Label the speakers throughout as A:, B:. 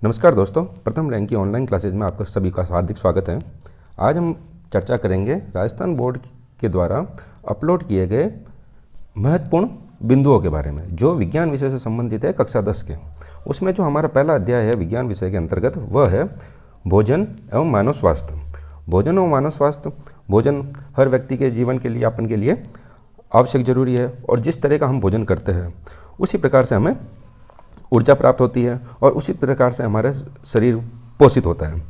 A: नमस्कार दोस्तों, प्रथम रैंक की ऑनलाइन क्लासेज में आपका सभी का हार्दिक स्वागत है। आज हम चर्चा करेंगे राजस्थान बोर्ड के द्वारा अपलोड किए गए महत्वपूर्ण बिंदुओं के बारे में, जो विज्ञान विषय से संबंधित है कक्षा 10 के। उसमें जो हमारा पहला अध्याय है विज्ञान विषय के अंतर्गत वह है भोजन एवं मानव स्वास्थ्य। भोजन एवं मानव स्वास्थ्य, भोजन हर व्यक्ति के जीवन के लिए, यापन के लिए आवश्यक जरूरी है, और जिस तरह का हम भोजन करते हैं उसी प्रकार से हमें ऊर्जा प्राप्त होती है और उसी प्रकार से हमारा शरीर पोषित होता है।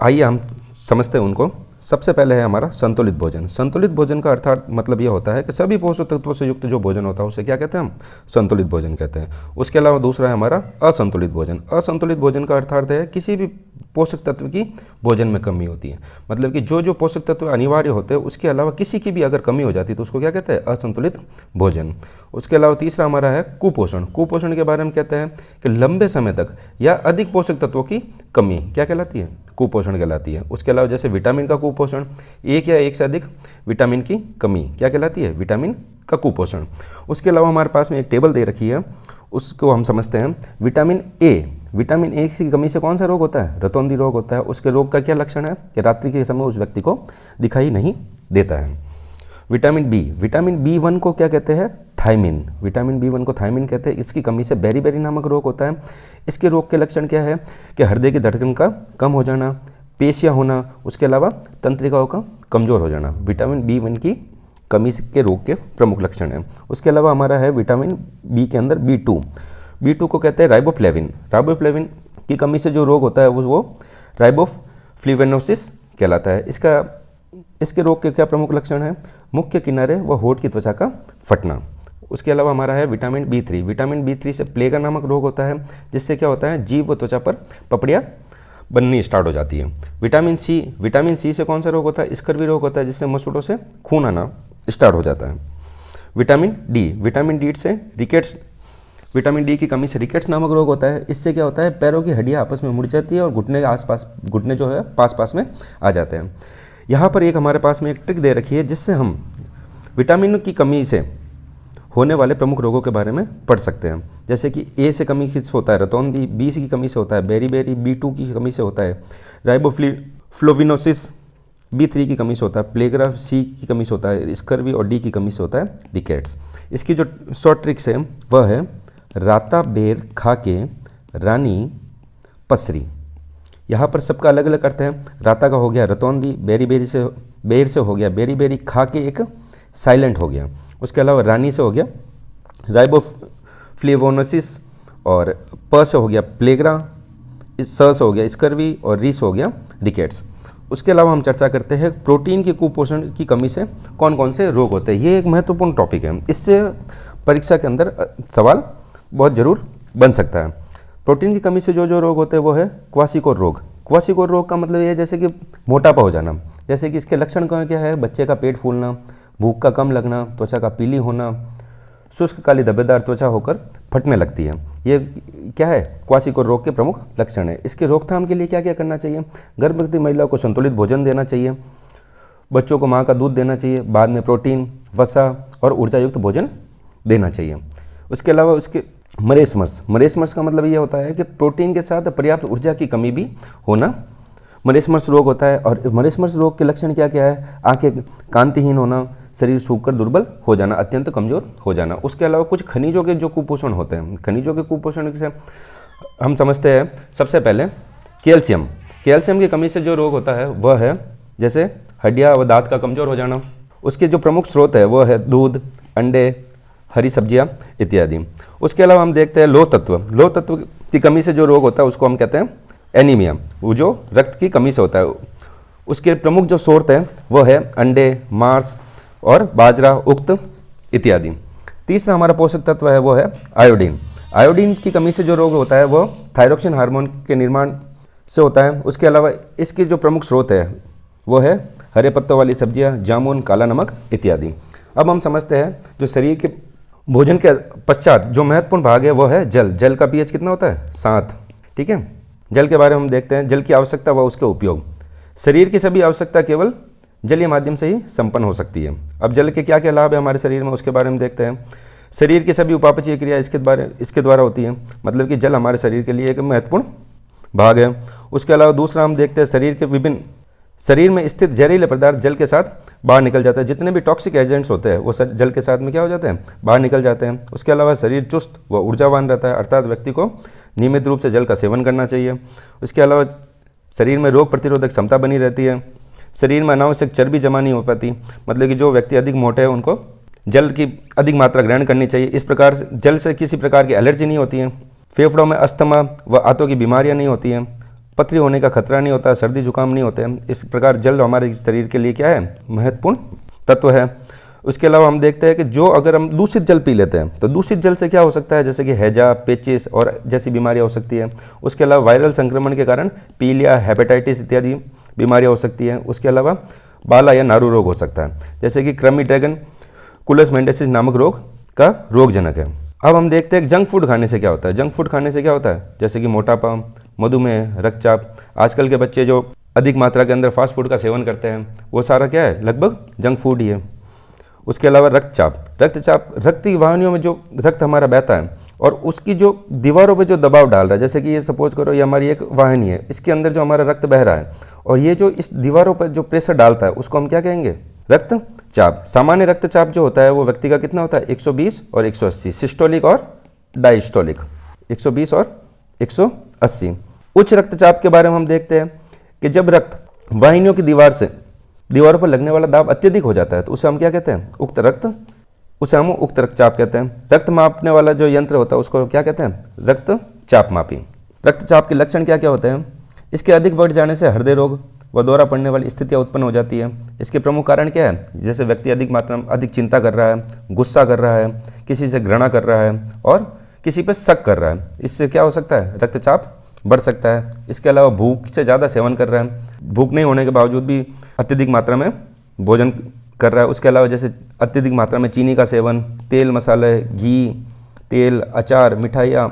A: आइए हम समझते हैं उनको। सबसे पहले है हमारा संतुलित भोजन। संतुलित भोजन का अर्थात मतलब यह होता है कि सभी पोषक तत्वों से युक्त जो भोजन होता है उसे क्या कहते हैं, हम संतुलित भोजन कहते हैं। उसके अलावा दूसरा है हमारा असंतुलित भोजन। असंतुलित भोजन का अर्थात है किसी भी पोषक तत्व की भोजन में कमी होती है, मतलब कि जो जो पोषक तत्व अनिवार्य होते हैं उसके अलावा किसी की भी अगर कमी हो जाती है तो उसको क्या कहते हैं, असंतुलित भोजन। उसके अलावा तीसरा हमारा है कुपोषण। कुपोषण के बारे में कहते हैं कि लंबे समय तक या अधिक पोषक तत्वों की कमी क्या कहलाती है, कुपोषण कहलाती है। उसके अलावा जैसे विटामिन का कुपोषण, एक या एक से अधिक विटामिन की कमी क्या कहलाती है, विटामिन का कुपोषण। उसके अलावा हमारे पास में एक टेबल दे रखी है, उसको हम समझते हैं। विटामिन ए, विटामिन ए की कमी से कौन सा रोग होता है, रतौंधी रोग होता है। उसके रोग का क्या लक्षण है कि रात्रि के समय उस व्यक्ति को दिखाई नहीं देता है। विटामिन बी, विटामिन B1 को क्या कहते हैं, थायमिन। विटामिन B1 को थायमिन कहते हैं। इसकी कमी से बेरी नामक रोग होता है। इसके रोग के लक्षण क्या है कि हृदय की धड़कन का कम हो जाना, पेशियाँ होना, उसके अलावा तंत्रिकाओं का कमज़ोर हो जाना। विटामिन B1 की कमी के रोग के प्रमुख लक्षण हैं। उसके अलावा हमारा है विटामिन बी के अंदर B2 को कहते हैं राइबोफ्लेविन। राइबोफ्लेविन की कमी से जो रोग होता है वो राइबोफ्लेविनोसिस कहलाता है। इसके रोग के क्या प्रमुख लक्षण हैं, मुख्य किनारे व होठ की त्वचा का फटना। उसके अलावा हमारा है विटामिन B3। विटामिन B3 से प्लेगा नामक रोग होता है, जिससे क्या होता है, जीभ व त्वचा पर पपड़ियाँ बननी स्टार्ट हो जाती है। विटामिन सी से कौन सा रोग होता है, स्कर्वी रोग होता है, जिससे मसूड़ों से खून आना स्टार्ट हो जाता है। विटामिन डी से रिकेट्स, विटामिन डी की कमी से रिकेट्स नामक रोग होता है। इससे क्या होता है, पैरों की हड्डियाँ आपस में मुड़ जाती है और घुटने जो है पास में आ जाते हैं। यहाँ पर एक हमारे पास में एक ट्रिक दे रखी है, जिससे हम विटामिन की कमी से होने वाले प्रमुख रोगों के बारे में पढ़ सकते हैं। जैसे कि ए से कमी से होता है रतौंधी, बी की कमी से होता है बेरी, B2 की कमी से होता है राइबोफ्लेविनोसिस, B3 की कमी से होता है प्लेगा, सी की कमी से होता है स्कर्वी और डी की कमी से होता है रिकेट्स। इसकी जो शॉर्ट ट्रिक्स है वह है राता बेर खा के रानी पसरी। यहाँ पर सबका अलग अलग अर्थ है। राता का हो गया रतौंधी, बेर से हो गया बेरी, खा के एक साइलेंट हो गया। उसके अलावा रानी से हो गया राइबोफ्लेविनोसिस, और प से हो गया प्लेगा, स से हो गया स्कर्वी और री से हो गया रिकेट्स। उसके अलावा हम चर्चा करते हैं प्रोटीन के कुपोषण की कमी से कौन कौन से रोग होते हैं। ये एक महत्वपूर्ण टॉपिक है, इससे परीक्षा के अंदर सवाल बहुत जरूर बन सकता है। प्रोटीन की कमी से जो रोग होते हैं वो है क्वाशिकोर रोग। क्वाशिकोर रोग का मतलब ये है जैसे कि मोटापा हो जाना। जैसे कि इसके लक्षण क्या है, बच्चे का पेट फूलना, भूख का कम लगना, त्वचा का पीली होना, शुष्क काली धब्बेदार त्वचा होकर फटने लगती है। ये क्या है, क्वाशिकोर रोग के प्रमुख लक्षण है। इसके रोकथाम के लिए क्या क्या करना चाहिए, गर्भवती महिलाओं को संतुलित भोजन देना चाहिए, बच्चों को माँ का दूध देना चाहिए, बाद में प्रोटीन, वसा और ऊर्जायुक्त भोजन देना चाहिए। उसके अलावा उसके मरेस्मस का मतलब ये होता है कि प्रोटीन के साथ पर्याप्त ऊर्जा की कमी भी होना मरेस्मस रोग होता है। और मरेस्मस रोग के लक्षण क्या क्या है, आंखें कांतिहीन होना, शरीर सूखकर दुर्बल हो जाना, अत्यंत कमजोर हो जाना। उसके अलावा कुछ खनिजों के जो कुपोषण होते हैं, खनिजों के कुपोषण से हम समझते हैं सबसे पहले कैल्शियम की कमी से जो रोग होता है वह है जैसे हड्डियाँ व दांत का कमजोर हो जाना। उसके जो प्रमुख स्रोत है वह है दूध, अंडे, हरी सब्जियाँ इत्यादि। उसके अलावा हम देखते हैं लोह तत्व की कमी से जो रोग होता है उसको हम कहते हैं एनीमिया, वो जो रक्त की कमी से होता है। उसके प्रमुख जो स्रोत है वह है अंडे, मांस और बाजरा, उक्त इत्यादि। तीसरा हमारा पोषक तत्व है वो है आयोडीन की कमी से जो रोग होता है वह थायरोक्सिन हार्मोन के निर्माण से होता है। उसके अलावा इसके जो प्रमुख स्रोत है वो है हरे पत्तों वाली सब्जियां, जामुन, काला नमक इत्यादि। अब हम समझते हैं जो शरीर के भोजन के पश्चात जो महत्वपूर्ण भाग है वो है जल का पीएच कितना होता है, 7। ठीक है, जल के बारे में हम देखते हैं। जल की आवश्यकता व उसके उपयोग। शरीर की सभी आवश्यकता केवल जलीय माध्यम से ही संपन्न हो सकती है। अब जल के क्या क्या लाभ है हमारे शरीर में उसके बारे में देखते हैं। शरीर की सभी उपापचयी क्रिया इसके द्वारा होती है, मतलब कि जल हमारे शरीर के लिए एक महत्वपूर्ण भाग है। उसके अलावा दूसरा हम देखते हैं शरीर में स्थित जहरीले पदार्थ जल के साथ बाहर निकल जाते हैं। जितने भी टॉक्सिक एजेंट्स होते हैं वो जल के साथ में क्या हो जाते हैं, बाहर निकल जाते हैं। उसके अलावा शरीर चुस्त व ऊर्जावान रहता है, अर्थात व्यक्ति को नियमित रूप से जल का सेवन करना चाहिए। उसके अलावा शरीर में रोग प्रतिरोधक क्षमता बनी रहती है। शरीर में अनावश्यक चर्बी जमा नहीं हो पाती, मतलब कि जो व्यक्ति अधिक मोटे हैं उनको जल की अधिक मात्रा ग्रहण करनी चाहिए। इस प्रकार से जल से किसी प्रकार की एलर्जी नहीं होती है। फेफड़ों में अस्थमा व आंतों की बीमारियां नहीं होती हैं, पथरी होने का खतरा नहीं होता, सर्दी जुकाम नहीं होते हैं। इस प्रकार जल हमारे शरीर के लिए क्या है, महत्वपूर्ण तत्व है। उसके अलावा हम देखते हैं कि जो अगर हम दूषित जल पी लेते हैं तो दूषित जल से क्या हो सकता है, जैसे कि हैजा, पेचिस और जैसी बीमारियां हो सकती है। उसके अलावा वायरल संक्रमण के कारण पीलिया, हेपेटाइटिस इत्यादि बीमारियां हो सकती हैं। उसके अलावा बाला या नारू रोग हो सकता है, जैसे कि क्रमी ड्रैगन कुलस मेंडेसिस नामक रोग का रोगजनक है। अब हम देखते हैं जंक फूड खाने से क्या होता है। जंक फूड खाने से क्या होता है, जैसे कि मोटापा, मधुमेह, रक्तचाप। आजकल के बच्चे जो अधिक मात्रा के अंदर फास्ट फूड का सेवन करते हैं वो सारा क्या है, लगभग जंक फूड ही है। उसके अलावा रक्तचाप रक्त की वाहिनियों में जो रक्त हमारा बहता है और उसकी जो दीवारों पे जो दबाव डाल रहा है, जैसे कि ये सपोज करो ये हमारी एक वाहिनी है, इसके अंदर जो हमारा रक्त बह रहा है और ये जो इस दीवारों पर जो प्रेशर डालता है उसको हम क्या कहेंगे, रक्तचाप। सामान्य रक्तचाप जो होता है वो व्यक्ति का कितना होता है, 120 और 180, सिस्टोलिक और डायस्टोलिक, 120 और 180। उच्च रक्तचाप के बारे में हम देखते हैं कि जब रक्त वाहिनियों की दीवारों पर लगने वाला दाब अत्यधिक हो जाता है तो उसे हम क्या कहते हैं, उसे हम उक्त रक्तचाप कहते हैं। रक्त मापने वाला जो यंत्र होता है उसको क्या कहते हैं, रक्तचाप मापी। रक्तचाप के लक्षण क्या क्या होते हैं, इसके अधिक बढ़ जाने से हृदय रोग व दौरा पड़ने वाली स्थितियाँ उत्पन्न हो जाती है। इसके प्रमुख कारण क्या है, जैसे व्यक्ति अधिक चिंता कर रहा है, गुस्सा कर रहा है, किसी से घृणा कर रहा है और किसी पर शक कर रहा है, इससे क्या हो सकता है, रक्तचाप बढ़ सकता है। इसके अलावा भूख से ज़्यादा सेवन कर रहा है, भूख नहीं होने के बावजूद भी अत्यधिक मात्रा में भोजन कर रहा है। उसके अलावा जैसे अत्यधिक मात्रा में चीनी का सेवन, तेल मसाले, घी, तेल, अचार, मिठाइयाँ,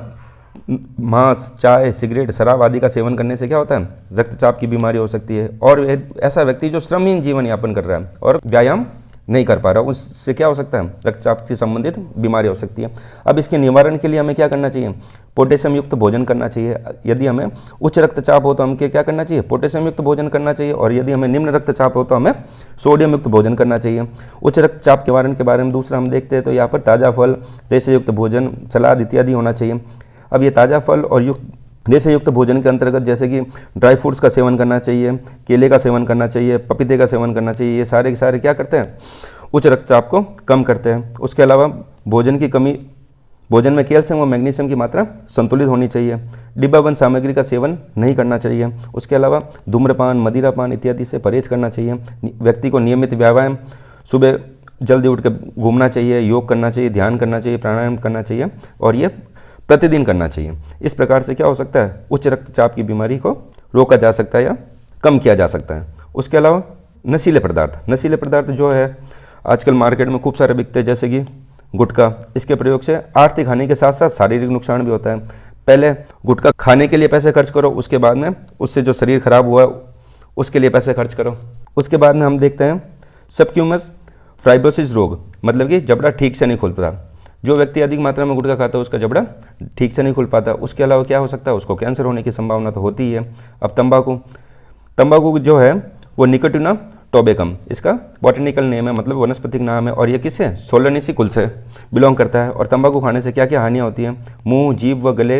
A: मांस, चाय, सिगरेट, शराब आदि का सेवन करने से क्या होता है, रक्तचाप की बीमारी हो सकती है। और ऐसा व्यक्ति जो श्रमहीन जीवन यापन कर रहा है और व्यायाम नहीं कर पा रहा, उससे क्या हो सकता है, रक्तचाप से संबंधित बीमारी हो सकती है। अब इसके निवारण के लिए हमें क्या करना चाहिए, पोटेशियम युक्त भोजन करना चाहिए। यदि हमें उच्च रक्तचाप हो तो हमें क्या करना चाहिए, पोटेशियम युक्त भोजन करना चाहिए, और यदि हमें निम्न रक्तचाप हो तो हमें सोडियम युक्त भोजन करना चाहिए। उच्च रक्तचाप के बारे में दूसरा हम देखते हैं तो यहाँ पर ताज़ा फल, रेशे युक्त भोजन, सलाद इत्यादि होना चाहिए। अब ये ताज़ा फल और रेशे युक्त भोजन के अंतर्गत जैसे कि ड्राई फ्रूट्स का सेवन करना चाहिए, केले का सेवन करना चाहिए, पपीते का सेवन करना चाहिए। ये सारे के सारे क्या करते हैं, उच्च रक्तचाप को कम करते हैं। उसके अलावा भोजन में कैल्शियम और मैग्नीशियम की मात्रा संतुलित होनी चाहिए। डिब्बाबंद सामग्री का सेवन नहीं करना चाहिए। उसके अलावा धूम्रपान, मदिरापान इत्यादि से परहेज करना चाहिए। व्यक्ति को नियमित व्यायाम, सुबह जल्दी उठ कर घूमना चाहिए, योग करना चाहिए, ध्यान करना चाहिए, प्राणायाम करना चाहिए और ये प्रतिदिन करना चाहिए। इस प्रकार से क्या हो सकता है, उच्च रक्तचाप की बीमारी को रोका जा सकता है या कम किया जा सकता है। उसके अलावा नशीले पदार्थ जो है आजकल मार्केट में खूब सारे बिकते हैं, जैसे कि गुटखा। इसके प्रयोग से आर्थिक हानि के साथ साथ शारीरिक नुकसान भी होता है। पहले गुटखा खाने के लिए पैसे खर्च करो, उसके बाद में उससे जो शरीर खराब हुआ उसके लिए पैसे खर्च करो। उसके बाद में हम देखते हैं सबक्यूमस फाइब्रोसिस रोग, मतलब कि जबड़ा ठीक से नहीं खुल पाता। जो व्यक्ति अधिक मात्रा में गुटखा खाता है उसका जबड़ा ठीक से नहीं खुल पाता। उसके अलावा क्या हो सकता है, उसको कैंसर होने की संभावना तो होती ही है। अब तंबाकू जो है वो निकोटिना टोबेकम, इसका बॉटनिकल नेम है, मतलब वनस्पतिक नाम है, और ये किससे, सोलेनेसी कुल से बिलोंग करता है। और तंबाकू खाने से क्या क्या हानियाँ होती हैं, मुंह, जीभ व गले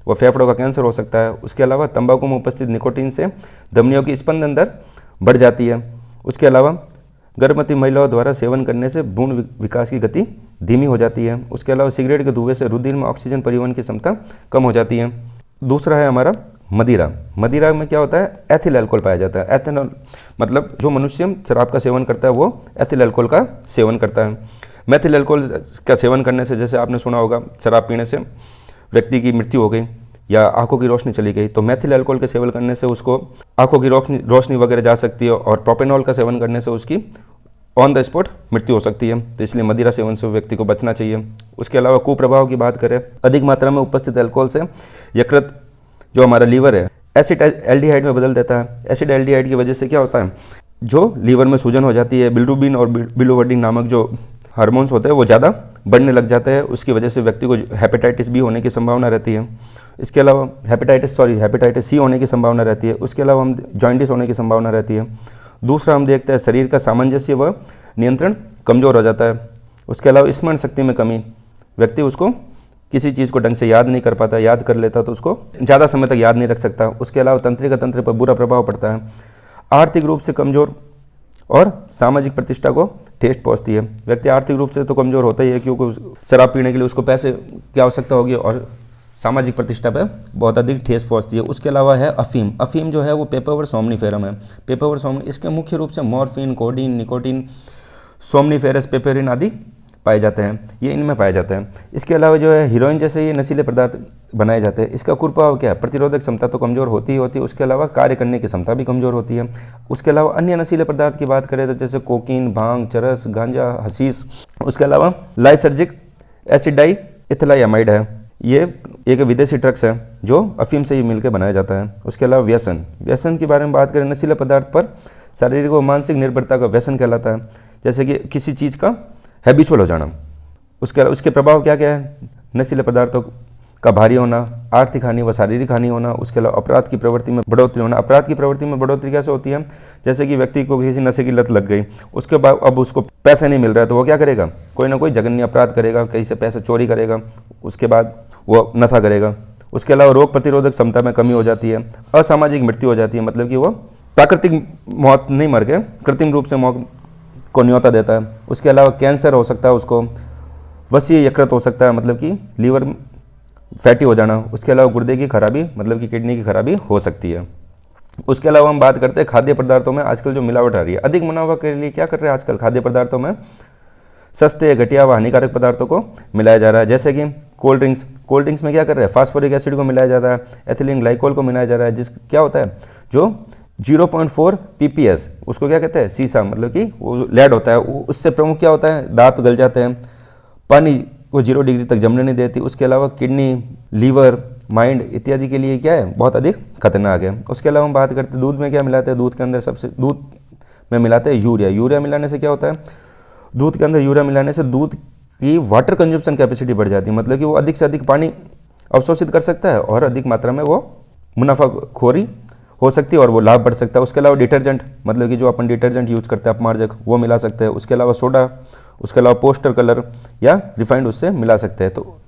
A: व फेफड़ों का कैंसर हो सकता है। उसके अलावा तंबाकू में उपस्थित निकोटीन से धमनियों की स्पंदन दर बढ़ जाती है। उसके अलावा गर्भवती महिलाओं द्वारा सेवन करने से भ्रूण विकास की गति धीमी हो जाती है। उसके अलावा सिगरेट के धुएं से रुधिर में ऑक्सीजन परिवहन की क्षमता कम हो जाती है। दूसरा है हमारा मदिरा में क्या होता है, एथिल अल्कोहल पाया जाता है। एथेनॉल मतलब जो मनुष्य शराब का सेवन करता है वो एथिल अल्कोहल का सेवन करता है। मेथिल अल्कोहल का सेवन करने से, जैसे आपने सुना होगा, शराब पीने से व्यक्ति की मृत्यु हो गई या आंखों की रोशनी चली गई, तो मेथिल अल्कोहल के सेवन करने से उसको आंखों की रोशनी वगैरह जा सकती है, और प्रोपेनॉल का सेवन करने से उसकी ऑन द स्पॉट मृत्यु हो सकती है। तो इसलिए मदिरा सेवन से व्यक्ति को बचना चाहिए। उसके अलावा कुप्रभाव की बात करें, अधिक मात्रा में उपस्थित अल्कोहल से यकृत जो हमारा लीवर है एसिड एल्डिहाइड में बदल देता है। एसिड एल्डिहाइड की वजह से क्या होता है, जो लीवर में सूजन हो जाती है, बिलिरुबिन और बिलिवर्डिन नामक जो हार्मोन्स होते हैं वो ज़्यादा बढ़ने लग जाते हैं। उसकी वजह से व्यक्ति को हेपेटाइटिस बी होने की संभावना रहती है। इसके अलावा हेपेटाइटिस सी होने की संभावना रहती है। उसके अलावा हम जॉइंटिस होने की संभावना रहती है। दूसरा हम देखते हैं शरीर का सामंजस्य व नियंत्रण कमज़ोर हो जाता है। उसके अलावा स्मरण शक्ति में कमी, व्यक्ति उसको किसी चीज़ को ढंग से याद नहीं कर पाता, याद कर लेता तो उसको ज़्यादा समय तक याद नहीं रख सकता। उसके अलावा तंत्रिका तंत्र पर बुरा प्रभाव पड़ता है। आर्थिक रूप से कमज़ोर और सामाजिक प्रतिष्ठा को ठेस पहुंचती है। व्यक्ति आर्थिक रूप से तो कमज़ोर होता ही है, क्योंकि शराब पीने के लिए उसको पैसे की आवश्यकता होगी और सामाजिक प्रतिष्ठा पे बहुत अधिक ठेस पहुंचती है। उसके अलावा है अफीम। अफीम जो है वो पेपावर सोमनीफेरम है। पेपावर सोमनी, इसके मुख्य रूप से मॉर्फिन, कोडीन, निकोटीन, सोमनीफेरस, पेपरिन आदि पाए जाते हैं, ये इनमें पाए जाते हैं। इसके अलावा जो है हीरोइन जैसे ये नशीले पदार्थ बनाए जाते हैं। इसका कुप्रभाव क्या है? प्रतिरोधक क्षमता तो कमज़ोर होती ही होती है, उसके अलावा कार्य करने की क्षमता भी कमज़ोर होती है। उसके अलावा अन्य नशीले पदार्थ की बात करें तो जैसे कोकीन, भांग, चरस, गांजा, हशीश। उसके अलावा लाइसर्जिक एसिड डाई इथिलामाइड है, ये एक विदेशी ड्रग्स है जो अफीम से ही मिलकर बनाया जाता है। उसके अलावा व्यसन की बारे में बात करें, नशीले पदार्थ पर शारीरिक व मानसिक निर्भरता का व्यसन कहलाता है। जैसे कि किसी चीज़ का हैबिचुअल हो जाना। उसके प्रभाव क्या क्या है? नशीले पदार्थों का भारी होना, आर्थिक हानि व शारीरिक हानि होना। उसके अलावा अपराध की प्रवृत्ति में बढ़ोतरी होना। अपराध की प्रवृत्ति में बढ़ोतरी कैसे होती है? जैसे कि व्यक्ति को किसी नशे की लत लग गई, उसके बाद अब उसको पैसे नहीं मिल रहा है तो वो क्या करेगा? कोई ना कोई जघन्य अपराध करेगा, कहीं से पैसे चोरी करेगा, उसके बाद वो नशा करेगा। उसके अलावा रोग प्रतिरोधक क्षमता में कमी हो जाती है। असामाजिक मृत्यु हो जाती है, मतलब कि वो प्राकृतिक मौत नहीं मर के कृत्रिम रूप से मौत को न्योता देता है। उसके अलावा कैंसर हो सकता है, उसको वसीय यकृत हो सकता है, मतलब कि लीवर फैटी हो जाना। उसके अलावा गुर्दे की खराबी, मतलब कि किडनी की खराबी हो सकती है। उसके अलावा हम बात करते हैं खाद्य पदार्थों में आजकल जो मिलावट आ रही है। अधिक मुनाफा के लिए क्या कर रहे हैं आजकल? खाद्य पदार्थों में सस्ते, घटिया व हानिकारक पदार्थों को मिलाया जा रहा है। जैसे कि कोल्ड ड्रिंक्स में क्या कर रहे हैं? फास्फोरिक एसिड को मिलाया जा रहा है, एथिलीन ग्लाइकोल को मिलाया जा रहा है, जिस क्या होता है जो 0.4 ppS, उसको क्या कहते हैं? सीसा, मतलब कि वो लेड होता है। उससे प्रमुख क्या होता है? दांत गल जाते हैं, पानी को 0 डिग्री तक जमने नहीं देती। उसके अलावा किडनी, लीवर, माइंड इत्यादि के लिए क्या है? बहुत अधिक खतरनाक है। उसके अलावा हम बात करते हैं दूध में क्या मिलाते हैं? दूध के अंदर दूध में मिलाते हैं यूरिया मिलाने से क्या होता है? दूध के अंदर यूरिया मिलाने से दूध की वाटर कंजप्शन कैपेसिटी बढ़ जाती है, मतलब कि वो अधिक से अधिक पानी अवशोषित कर सकता है और अधिक मात्रा में वो मुनाफाखोरी हो सकती है और वो लाभ बढ़ सकता है। उसके अलावा डिटर्जेंट, मतलब कि जो अपन डिटर्जेंट यूज करते हैं अपमार्जक, वो मिला सकते हैं। उसके अलावा सोडा, उसके अलावा पोस्टर कलर या रिफाइंड उससे मिला सकते हैं। तो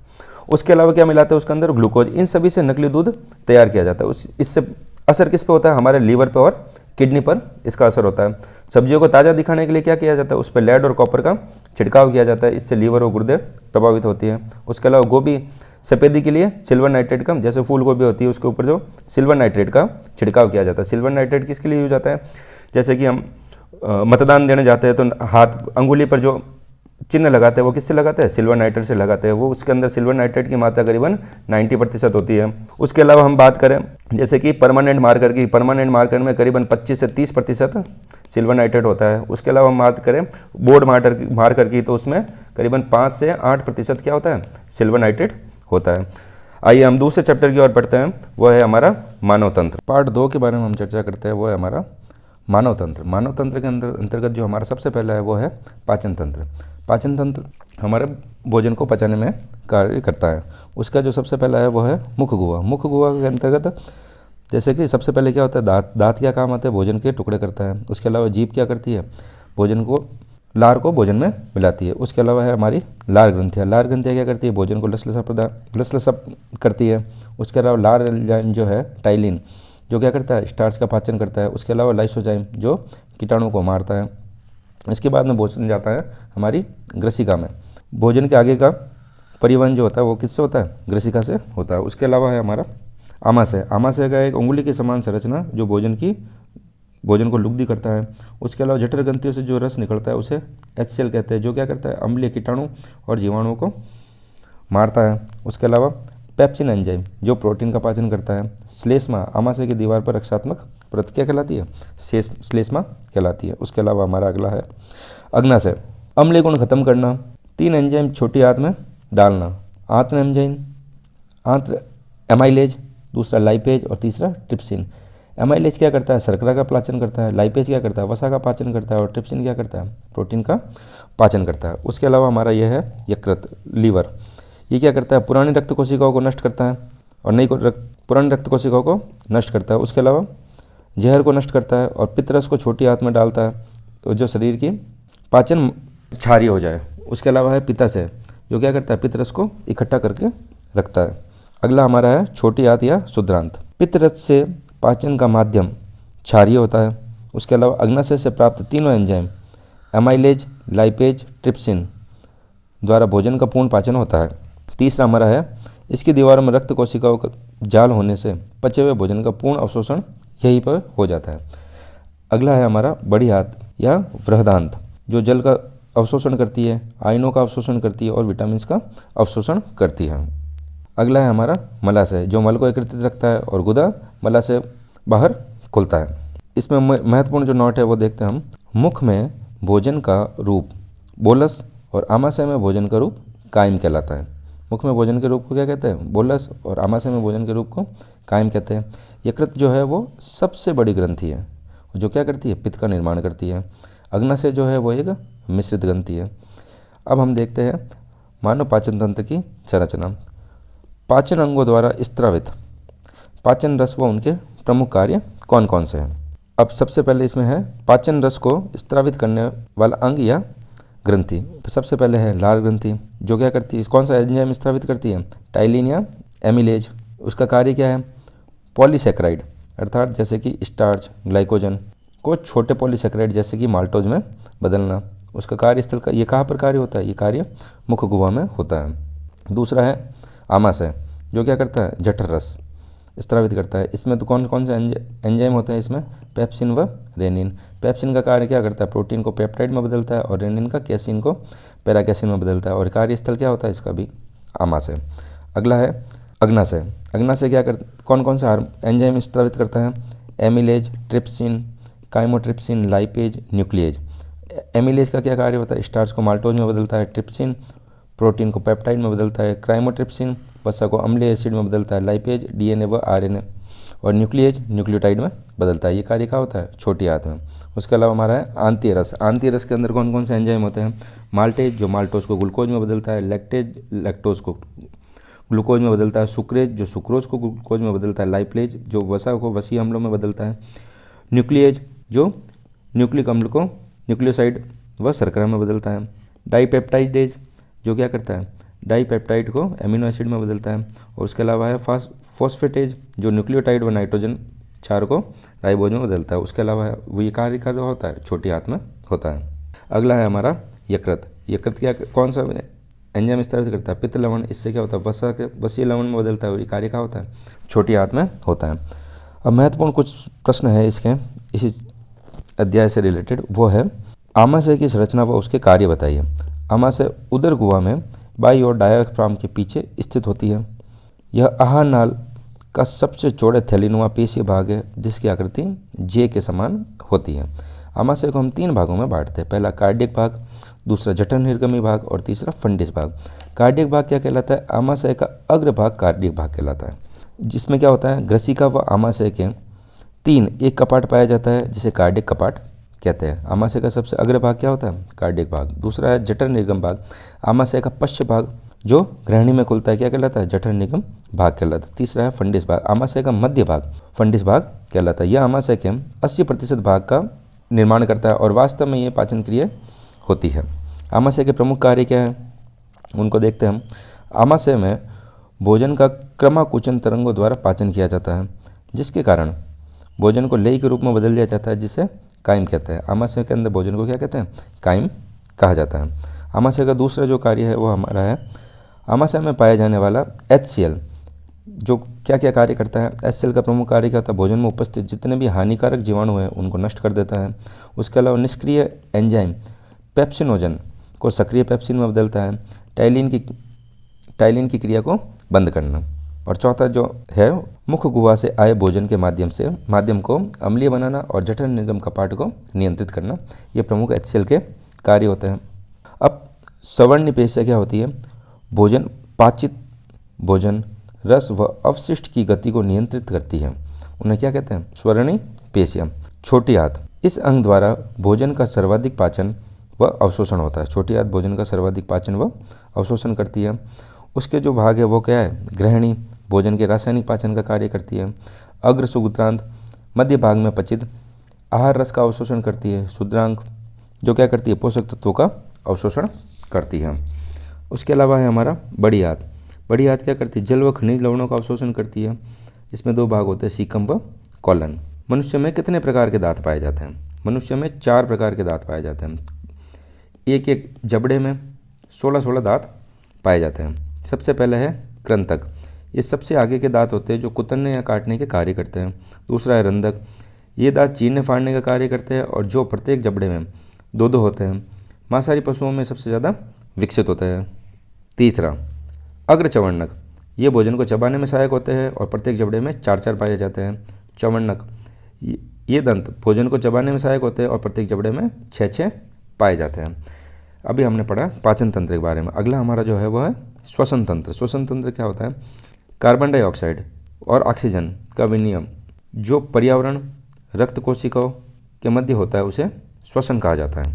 A: उसके अलावा क्या मिलाते हैं उसके अंदर? ग्लूकोज। इन सभी से नकली दूध तैयार किया जाता है। इससे असर किस पे होता है? हमारे लीवर पे और किडनी पर इसका असर होता है। सब्जियों को ताज़ा दिखाने के लिए क्या किया जाता है? उस पर लेड और कॉपर का छिड़काव किया जाता है, इससे लीवर और गुर्दे प्रभावित होती है। उसके अलावा गोभी सफ़ेदी के लिए सिल्वर नाइट्रेट का, जैसे फूल गोभी होती है उसके ऊपर जो सिल्वर नाइट्रेट का छिड़काव किया जाता है। सिल्वर नाइट्रेट किसके लिए यूज होता है? जैसे कि हम मतदान देने जाते हैं तो हाथ अंगुली पर जो चिन्ह लगाते हैं वो किससे लगाते हैं? सिल्वर नाइट्रेट से लगाते हैं। वो उसके अंदर सिल्वर नाइट्रेट की मात्रा करीबन 90% होती है। उसके अलावा हम बात करें जैसे कि परमानेंट मार्कर में करीबन 25 से 30% सिल्वर नाइट्रेट होता है। उसके अलावा हम बात करें बोर्ड मार्कर की, तो उसमें करीबन 5 से 8% क्या होता है? सिल्वर नाइट्रेट होता है। आइए हम दूसरे चैप्टर की ओर पढ़ते हैं, वो है हमारा मानव तंत्र। पार्ट 2 के बारे में हम चर्चा करते हैं, वो है हमारा मानव तंत्र के अंतर्गत जो हमारा सबसे पहला है वो है पाचन तंत्र हमारे भोजन को पचाने में कार्य करता है। उसका जो सबसे पहला है वो है मुख गुहा के अंतर्गत जैसे कि सबसे पहले क्या होता है? दांत क्या काम आता है? भोजन के टुकड़े करता है। उसके अलावा जीभ क्या करती है? लार को भोजन में मिलाती है। उसके अलावा है हमारी लार ग्रंथियाँ क्या करती है? भोजन को लसलसा करती है। उसके अलावा लार एंजाइम जो है टाइलिन, जो क्या करता है? स्टार्च का पाचन करता है। उसके अलावा लाइसोजाइम जो कीटाणु को मारता है। इसके बाद में भोजन जाता है हमारी ग्रसिका में। भोजन के आगे का परिवहन जो होता है वो किससे होता है? ग्रसिका से होता है। उसके अलावा है हमारा आमाशय का एक उंगली के समान संरचना जो भोजन को लुब्धि करता है। उसके अलावा जठर ग्रंथियों से जो रस निकलता है उसे HCl कहते हैं, जो क्या करता है? अम्लीय कीटाणु और जीवाणुओं को मारता है। उसके अलावा पेप्सिन एंजाइम जो प्रोटीन का पाचन करता है। श्लेष्मा आमाशय की दीवार पर रक्षात्मक परत क्या कहलाती है? श्लेष्मा कहलाती है। उसके अलावा हमारा अगला है अग्नाशय, अम्लीय गुण खत्म करना। 3 एंजाइम छोटी आंत में डालना, आंत्र एमाइलेज, दूसरा लाइपेज और तीसरा ट्रिप्सिन। एमाइलेज क्या करता है? शर्करा का पाचन करता है। लाइपेज क्या करता है? वसा का पाचन करता है। और ट्रिप्सिन क्या करता है? प्रोटीन का पाचन करता है। उसके अलावा हमारा यह है यकृत, लीवर, ये क्या करता है? पुरानी रक्त कोशिकाओं को नष्ट करता है। और नई पुरानी रक्त कोशिकाओं को नष्ट करता है। उसके अलावा जहर को नष्ट करता है और पित्तरस को छोटी आंत में डालता है जो शरीर की पाचन क्षारीय हो जाए। उसके अलावा है पित्ताशय जो क्या करता है, पित्तरस को इकट्ठा करके रखता है। अगला हमारा है छोटी आंत या शुद्रांत। पित्तरस से पाचन का माध्यम क्षारीय होता है। उसके अलावा अग्नाशय से प्राप्त तीनों एंजाइम एमाइलेज, लाइपेज, ट्रिप्सिन द्वारा भोजन का पूर्ण पाचन होता है। तीसरा हमारा है इसकी दीवारों में रक्त कोशिकाओं का जाल होने से पचे हुए भोजन का पूर्ण अवशोषण यहीं पर हो जाता है। अगला है हमारा बड़ी आंत या बृहदांत जो जल का अवशोषण करती है, आयनों का अवशोषण करती है और विटामिन का अवशोषण करती है। अगला है हमारा मलाशय जो मल को एकत्रित रखता है और गुदा मलाशय बाहर खुलता है। इसमें महत्वपूर्ण जो नोट है वो देखते हैं हम। मुख में भोजन का रूप बोलस और आमाशय में भोजन का रूप कायम कहलाता है। मुख में भोजन के रूप को क्या कहते हैं, बोलस, और आमाशय में भोजन के रूप को कायम कहते हैं। यकृत जो है वो सबसे बड़ी ग्रंथि है जो क्या करती है, पित्त का निर्माण करती है। अग्नाशय जो है वो एक मिश्रित ग्रंथि है। अब हम देखते हैं मानव पाचन तंत्र की संरचना। पाचन अंगों द्वारा स्त्रावित पाचन रस व उनके प्रमुख कार्य कौन कौन से हैं। अब सबसे पहले इसमें है पाचन रस को स्त्रावित करने वाला अंग या ग्रंथि। सबसे पहले है लाल ग्रंथि जो क्या करती है, कौन सा एंजाइम स्त्रावित करती है, टाइलिन या एमिलेज। उसका कार्य क्या है, पॉलीसेक्राइड अर्थात जैसे कि स्टार्च, ग्लाइकोजन को छोटे पॉलीसेक्राइड जैसे कि माल्टोज में बदलना। उसका कार्यस्थल का ये कहाँ पर कार्य होता है, ये कार्य मुख गुहा में होता है। दूसरा है आमाशय जो क्या करता है, जठर रस स्त्रावित करता है। इसमें तो कौन कौन से एंजाइम होते हैं, इसमें पेप्सिन व रेनिन। पेप्सिन का कार्य क्या करता है, प्रोटीन को पेप्टाइड में बदलता है और रेनिन का कैसिन को पैराकैसिन में बदलता है और कार्यस्थल क्या होता है इसका भी, आमाशय। अगला है अग्नाशय। अग्नाशय क्या कौन कौन सा एंजाइम स्त्रावित करता है, amylase, trypsin, chymotrypsin, lipase, nuclease. Amylase का क्या कार्य होता है, स्टार्च को माल्टोज में बदलता है। ट्रिप्सिन प्रोटीन को पेप्टाइड में बदलता है। क्राइमोट्रिप्सिन वसा को अम्लीय एसिड में बदलता है। लाइपेज डीएनए व आरएनए और न्यूक्लिएज न्यूक्लियोटाइड में बदलता है। ये कार्य क्या होता है, छोटी आंत में। उसके अलावा हमारा है आंतीय रस। आंतीय रस के अंदर कौन कौन से एंजाइम होते हैं, माल्टेज जो माल्टोज को ग्लूकोज में बदलता है। लैक्टेज लैक्टोज को ग्लूकोज में बदलता है। सुक्रेज जो सुक्रोज को ग्लूकोज में बदलता है। लाइप्लेज जो वसा को वसीय अम्लों में बदलता है। न्यूक्लिएज जो न्यूक्लिक अम्ल को न्यूक्लियोसाइड व शर्करा में बदलता है। डाईपेप्टाइडेज जो क्या करता है, डाईपेप्टाइड को एमिनो एसिड में बदलता है। और उसके अलावा है फॉस्फेटेज जो न्यूक्लियोटाइड व नाइट्रोजन क्षार को राइबोज में बदलता है। उसके अलावा है वो ये कार्य कर रहा होता है, छोटी आंत में होता है। अगला है हमारा यकृत। यकृत क्या कौन सा एंजाइम स्त्रावित करता है, पित्त लवण। इससे क्या होता है, वसा के वसीय लवण में बदलता है और ये कार्य क्या होता है, छोटी आंत में होता है। अब महत्वपूर्ण कुछ प्रश्न है इसके इसी अध्याय से रिलेटेड, वो है आमाशय की संरचना व उसके कार्य बताइए। आमाशय उदर गुहा में बाई और डायाफ्राम के पीछे स्थित होती है। यह आहार नाल का सबसे चौड़े थैलीनुमा पेशीय भाग है जिसकी आकृति जे के समान होती है। आमाशय को हम 3 भागों में बांटते हैं, पहला कार्डियक भाग, दूसरा जठर निर्गमी भाग और तीसरा फंडिस भाग। कार्डियक भाग क्या कहलाता है, आमाशय का अग्र भाग कार्डियक भाग कहलाता है, जिसमें क्या होता है, ग्रसिका व आमाशय के 3 एक कपाट पाया जाता है जिसे कार्डियक कपाट कहते हैं। आमाशय का सबसे अग्र भाग क्या होता है, कार्डियक भाग। दूसरा है जठर निर्गम भाग, आमाशय का पश्च भाग जो ग्रहणी में खुलता है क्या कहलाता है, जठर निर्गम भाग कहलाता है। तीसरा है फंडिस भाग, आमाशय का मध्य भाग फंडिस भाग कहलाता है। यह आमाशय के 80% भाग का निर्माण करता है और वास्तव में ये पाचन क्रिया होती है। आमाशय के प्रमुख कार्य क्या है उनको देखते हैं हम। आमाशय में भोजन का क्रमाकुचन तरंगों द्वारा पाचन किया जाता है जिसके कारण भोजन को लेई के रूप में बदल दिया जाता है जिसे काइम कहते हैं। आमाशय के अंदर भोजन को क्या कहते हैं, काइम कहा जाता है। आमाशय का दूसरा जो कार्य है वो हमारा है आमाशय में पाया जाने वाला HCl जो क्या क्या कार्य करता है। HCl का प्रमुख कार्य क्या होता है, भोजन में उपस्थित जितने भी हानिकारक जीवाणु हैं उनको नष्ट कर देता है। उसके अलावा निष्क्रिय एंजाइम पेप्सिनोजन को सक्रिय पेप्सिन में बदलता है। टाइलिन की क्रिया को बंद करना। और चौथा जो है मुख गुहा से आए भोजन के माध्यम को अम्लीय बनाना और जठर निर्गम कपाट को नियंत्रित करना, ये प्रमुख HCl के कार्य होते हैं। अब सवर्णी पेशियाँ क्या होती है, भोजन पाचित भोजन रस व अवशिष्ट की गति को नियंत्रित करती है, उन्हें क्या कहते हैं, स्वर्णी पेशियाँ। छोटी आंत, इस अंग द्वारा भोजन का सर्वाधिक पाचन व अवशोषण होता है। छोटी आंत भोजन का सर्वाधिक पाचन व अवशोषण करती है। उसके जो भाग है वो क्या है, ग्रहणी, भोजन के रासायनिक पाचन का कार्य करती है। अग्र सुगुत्रांत मध्य भाग में पचित आहार रस का अवशोषण करती है। शुद्रांक जो क्या करती है, पोषक तत्वों का अवशोषण करती है। उसके अलावा है हमारा बड़ी आंत। बड़ी आंत क्या करती है, जल व खनिज लवणों का अवशोषण करती है। इसमें 2 भाग होते हैं, सीकम व कॉलन। मनुष्य में कितने प्रकार के दांत पाए जाते हैं? मनुष्य में 4 प्रकार के दांत पाए जाते हैं। एक एक जबड़े में 16-16 दांत पाए जाते हैं। सबसे पहले है कृंतक। ये सबसे आगे के दांत होते हैं जो कुतरने या काटने के कार्य करते हैं। दूसरा है रंधक। ये दांत चीरने फाड़ने का कार्य करते हैं और जो प्रत्येक जबड़े में 2-2 होते हैं। मांसाहारी पशुओं में सबसे ज़्यादा विकसित होते हैं। तीसरा अग्रचवर्णक। ये भोजन को चबाने में सहायक होते हैं और प्रत्येक जबड़े में 4-4 पाए जाते हैं। चवर्णक ये दंत भोजन को चबाने में सहायक होते हैं और प्रत्येक जबड़े में 6-6 पाए जाते हैं। अभी हमने पढ़ा पाचन तंत्र के बारे में। अगला हमारा जो है वह है श्वसन तंत्र। श्वसन तंत्र क्या होता है, कार्बन डाइऑक्साइड और ऑक्सीजन का विनिमय जो पर्यावरण रक्त कोशिकाओं के मध्य होता है उसे श्वसन कहा जाता है।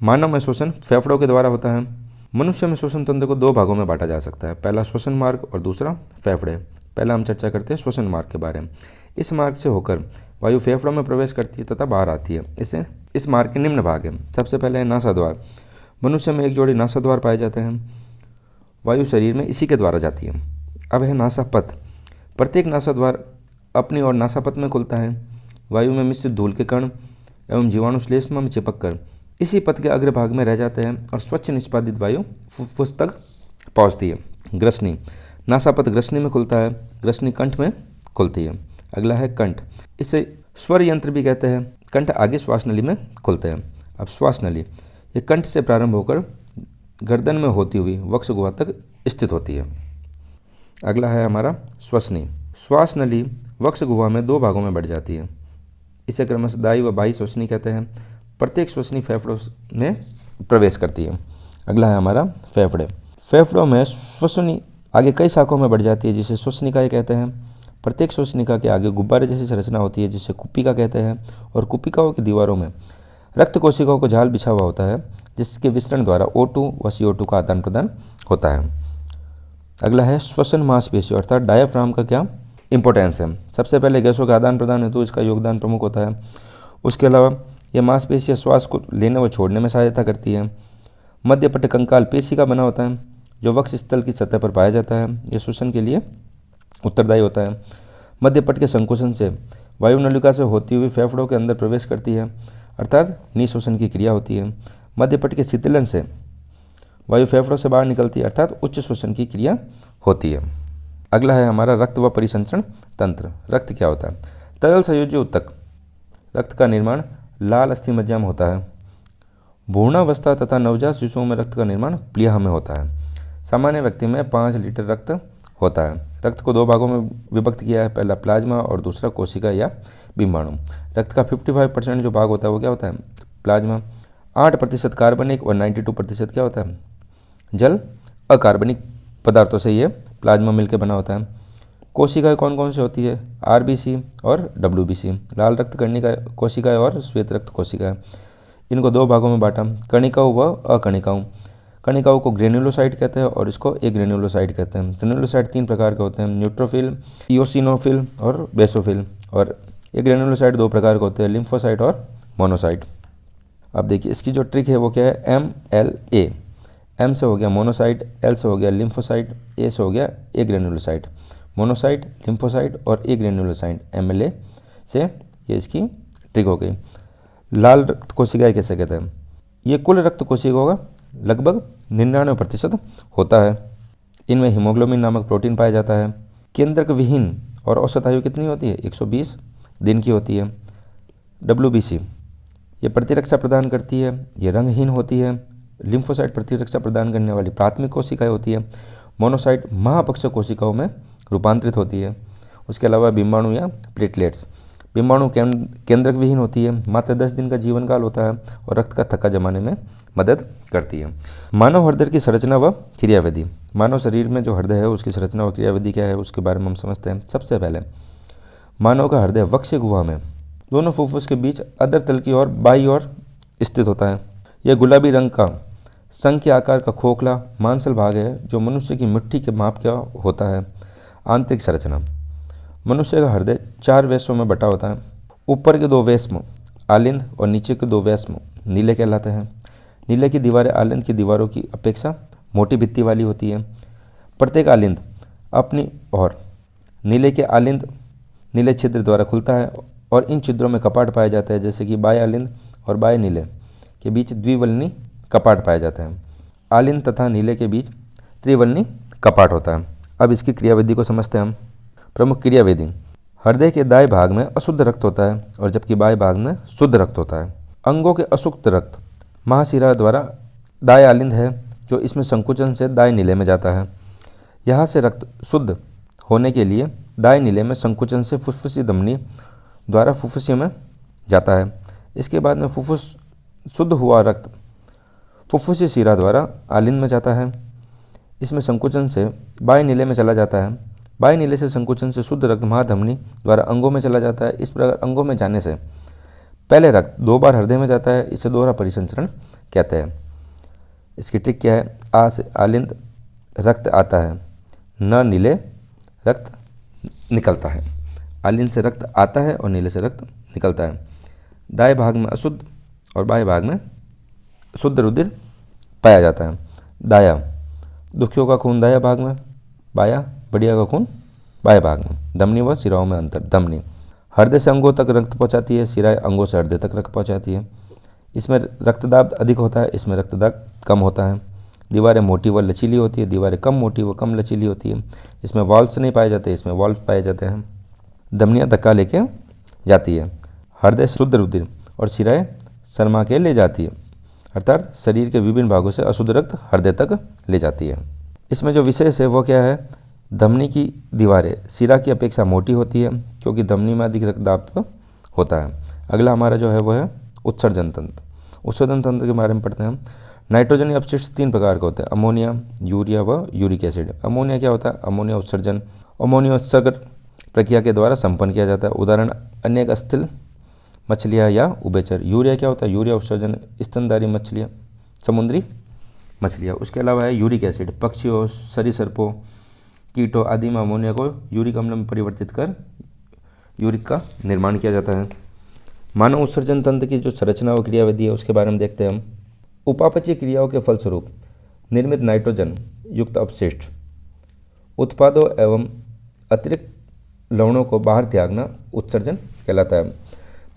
A: मानव में श्वसन फेफड़ों के द्वारा होता है। मनुष्य में श्वसन तंत्र को 2 भागों में बांटा जा सकता है, पहला श्वसन मार्ग और दूसरा फेफड़े। पहला हम चर्चा करते हैं श्वसन मार्ग के बारे में। इस मार्ग से होकर वायु फेफड़ों में प्रवेश करती है तथा बाहर आती है। इस मार्ग के निम्न भाग हैं। सबसे पहले है नासाद्वार। मनुष्य में 1 जोड़ी नासाद्वार पाए जाते हैं। वायु शरीर में इसी के द्वारा जाती है। अब है नासापथ। प्रत्येक नासाद्वार अपनी और नासापथ में खुलता है। वायु में मिश्रित धूल के कण एवं जीवाणु श्लेष्मा में चिपककर इसी पथ के अग्रभाग में रह जाते हैं और स्वच्छ निष्पादित वायु फुफ्फुस तक पहुँचती है। ग्रसनी। नासापथ ग्रसनी में खुलता है, ग्रसनी कंठ में खुलती है। अगला है कंठ। इसे स्वर यंत्र भी कहते हैं। कंठ आगे श्वास नली में खुलते हैं। अब श्वास नली ये कंठ से प्रारंभ होकर गर्दन में होती हुई वक्ष गुहा तक स्थित होती है। अगला है हमारा श्वसनी। श्वास नली वक्ष गुहा में 2 भागों में बढ़ जाती है। इसे क्रमशः दायी व बाह्य श्वसनी कहते हैं। प्रत्येक श्वसनी फेफड़ों में प्रवेश करती है। अगला है हमारा फेफड़े। फेफड़ों में श्वसनी आगे कई शाखाओं में बढ़ जाती है जिसे श्वसनिकाएं कहते हैं। प्रत्येक श्वसनिका के आगे गुब्बारे जैसी संरचना होती है जिसे कुपिका कहते हैं और कुपिकाओं की दीवारों में रक्त कोशिकाओं को जाल बिछा हुआ होता है जिसके विसरण द्वारा O2 व CO2 का आदान प्रदान होता है। अगला है श्वसन मांसपेशी अर्थात डायाफ्राम का क्या इंपॉर्टेंस है। सबसे पहले गैसों का आदान प्रदान हेतु इसका योगदान प्रमुख होता है। उसके अलावा यह मांसपेशी श्वास को लेने व छोड़ने में सहायता करती है। मध्यपट कंकाल पेशी का बना होता है जो वक्ष स्थल की सतह पर पाया जाता है। यह श्वसन के लिए उत्तरदायी होता है। मध्यपट के संकोचन से वायु नलिका से होती हुई फेफड़ों के अंदर प्रवेश करती है अर्थात निःश्वसन की क्रिया होती है। मध्यपट के शिथिलन से वायु फेफड़ों से बाहर निकलती है अर्थात उच्च श्वसन की क्रिया होती है। अगला है हमारा रक्त व परिसंचरण तंत्र। रक्त क्या होता है, तरल संयोज्य ऊतक। रक्त का निर्माण लाल अस्थि मज्जा में होता है। भ्रूणावस्था तथा नवजात शिशुओं में रक्त का निर्माण प्लीहा में होता है। सामान्य व्यक्ति में 5 लीटर रक्त होता है। रक्त को 2 भागों में विभक्त किया है, पहला प्लाज्मा और दूसरा कोशिका या बिंबाणु। रक्त का 55% जो भाग होता है वो क्या होता है, प्लाज्मा। 8% कार्बनिक और 92% क्या होता है, जल अकार्बनिक पदार्थों से ये प्लाज्मा मिलकर बना होता है। कोशिकाएं कौन कौन सी होती है, RBC और WBC, लाल रक्त कणिका कोशिकाएं और श्वेत रक्त कोशिकाएं। इनको 2 भागों में बांटा, कणिकाओं व अकणिकाओं। कणिकाओं को ग्रेन्युलोसाइट कहते हैं और इसको एग्रेन्युलोसाइट कहते हैं। ग्रेन्युलोसाइट 3 प्रकार के होते हैं, न्यूट्रोफिल, इओसिनोफिल और बेसोफिल। और एग्रेन्युलोसाइट 2 प्रकार के होते हैं, लिम्फोसाइट और मोनोसाइट। अब देखिए इसकी जो ट्रिक है वो क्या है, MLA। M से हो गया मोनोसाइट, L से हो गया लिम्फोसाइट, A से हो गया एग्रेन्युलोसाइट। मोनोसाइट, लिम्फोसाइट और एग्रेन्युलोसाइट MLA से ये इसकी ट्रिक हो गई। लाल रक्त कोशिकाएं कैसे कहते हैं, ये कुल रक्त कोशिकाओं का लगभग 99% होता है। इनमें हीमोग्लोबिन नामक प्रोटीन पाया जाता है। केंद्रक विहीन और औसत आयु कितनी होती है, 120 दिन की होती है। WBC ये प्रतिरक्षा प्रदान करती है, ये रंगहीन होती है। लिम्फोसाइट प्रतिरक्षा प्रदान करने वाली प्राथमिक कोशिकाएं होती है। मोनोसाइट महापक्ष कोशिकाओं में रूपांतरित होती है। उसके अलावा बिंबाणु या प्लेटलेट्स, बिंबाणु केंद्रक विहीन होती है, मात्र 10 दिन का जीवन काल होता है और रक्त का थक्का जमाने में मदद करती है। मानव हृदय की संरचना व क्रियाविधि। मानव शरीर में जो हृदय है उसकी संरचना व क्रियाविधि क्या है उसके बारे में हम समझते हैं। सबसे पहले मानव का हृदय वक्ष गुहा में दोनों फुफ्फुस के बीच अधर तल की ओर बाईं ओर स्थित होता है। यह गुलाबी रंग का संख के आकार का खोखला मांसल भाग है जो मनुष्य की मुट्ठी के माप का होता है। आंतरिक संरचना। मनुष्य का हृदय 4 वैश्यों में बटा होता है। ऊपर के 2 वैश्म आलिंद और नीचे के 2 वैश्म नीले कहलाते हैं। नीले की दीवारें आलिंद की दीवारों की अपेक्षा मोटी भित्ति वाली होती है। प्रत्येक आलिंद अपनी ओर नीले के आलिंद नीले छिद्र द्वारा खुलता है और इन छिद्रों में कपाट पाए जाते हैं, जैसे कि बाएं आलिंद और बाएं नीले के बीच द्विवल्नी कपाट पाया जाता है। आलिंद तथा नीले के बीच त्रिवल्नी कपाट होता है। अब इसकी क्रियाविधि को समझते हैं हम। प्रमुख क्रियाविधि। हृदय के दाएं भाग में अशुद्ध रक्त होता है और जबकि बाएं भाग में शुद्ध रक्त होता है। अंगों के अशुद्ध रक्त महाशिरा द्वारा दाएं आलिंद है जो इसमें संकुचन से दाएं नीले में जाता है। यहाँ से रक्त शुद्ध होने के लिए दाएं नीले में संकुचन से फुफ्फुसी धमनी द्वारा फुफ्फुसी में जाता है। इसके बाद में फुफ्फुस शुद्ध हुआ रक्त फुफ्फुसी शिरा द्वारा आलिंद में जाता है। इसमें संकुचन से बाएं नीले में चला जाता है। बाएं नीले से संकुचन से शुद्ध रक्त महाधमनी द्वारा अंगों में चला जाता है। इस प्रकार अंगों में जाने से पहले रक्त 2 बार हृदय में जाता है। इसे दोहरा परिसंचरण कहते हैं। इसकी ट्रिक क्या है? आ से आलिंद रक्त आता है, न नीले रक्त निकलता है। आलिंद से रक्त आता है और नीले से रक्त निकलता है। दाएं भाग में अशुद्ध और बाएं भाग में शुद्ध रुधिर पाया जाता है। दाया दुखियों का खून दाया भाग में, बाया बढ़िया का खून बाएं भाग में। धमनी व शिराओं में अंतर। धमनी हृदय से अंगों तक रक्त पहुंचाती है, शिराएं अंगों से हृदय तक रक्त पहुंचाती है। इसमें रक्तदाब अधिक होता है, इसमें रक्तदाब कम होता है। दीवारें मोटी व लचीली होती है, दीवारें कम मोटी व कम लचीली होती है। इसमें वाल्व्स नहीं पाए जाते, इसमें वाल्व पाए जाते हैं। धमनियाँ धक्का लेके जाती है। हृदय से शुद्ध रुधिर और शिराएं सरमा के ले जाती है, अर्थात शरीर के विभिन्न भागों से अशुद्ध रक्त हृदय तक ले जाती है। इसमें जो विशेष है वो क्या है? धमनी की दीवारें शिरा की अपेक्षा मोटी होती है क्योंकि धमनी में अधिक रक्तदाब होता है। अगला हमारा जो है वो है उत्सर्जन तंत्र। उत्सर्जन तंत्र के बारे में पढ़ते हैं हम। नाइट्रोजन अपशिष्ट 3 प्रकार के होते हैं: अमोनिया, यूरिया व यूरिक एसिड। अमोनिया क्या होता है? अमोनिया उत्सर्जन अमोनिया उत्सर्जन प्रक्रिया के द्वारा संपन्न किया जाता है। उदाहरण अनेक अस्थिल मछलियाँ या उभयचर। यूरिया क्या होता है? यूरिया उत्सर्जन स्तनधारी मछलियाँ, समुद्री मछलियाँ। उसके अलावा है यूरिक एसिड, पक्षियों, सरीसृपों, कीटों आदि में अमोनिया को यूरिक अम्ल में परिवर्तित कर यूरिक का निर्माण किया जाता है। मानव उत्सर्जन तंत्र की जो संरचना व क्रियाविधि है उसके बारे में देखते हैं हम। उपापचयी क्रियाओं के फलस्वरूप निर्मित नाइट्रोजन युक्त अपशिष्ट उत्पादों एवं अतिरिक्त लवणों को बाहर त्यागना उत्सर्जन कहलाता है।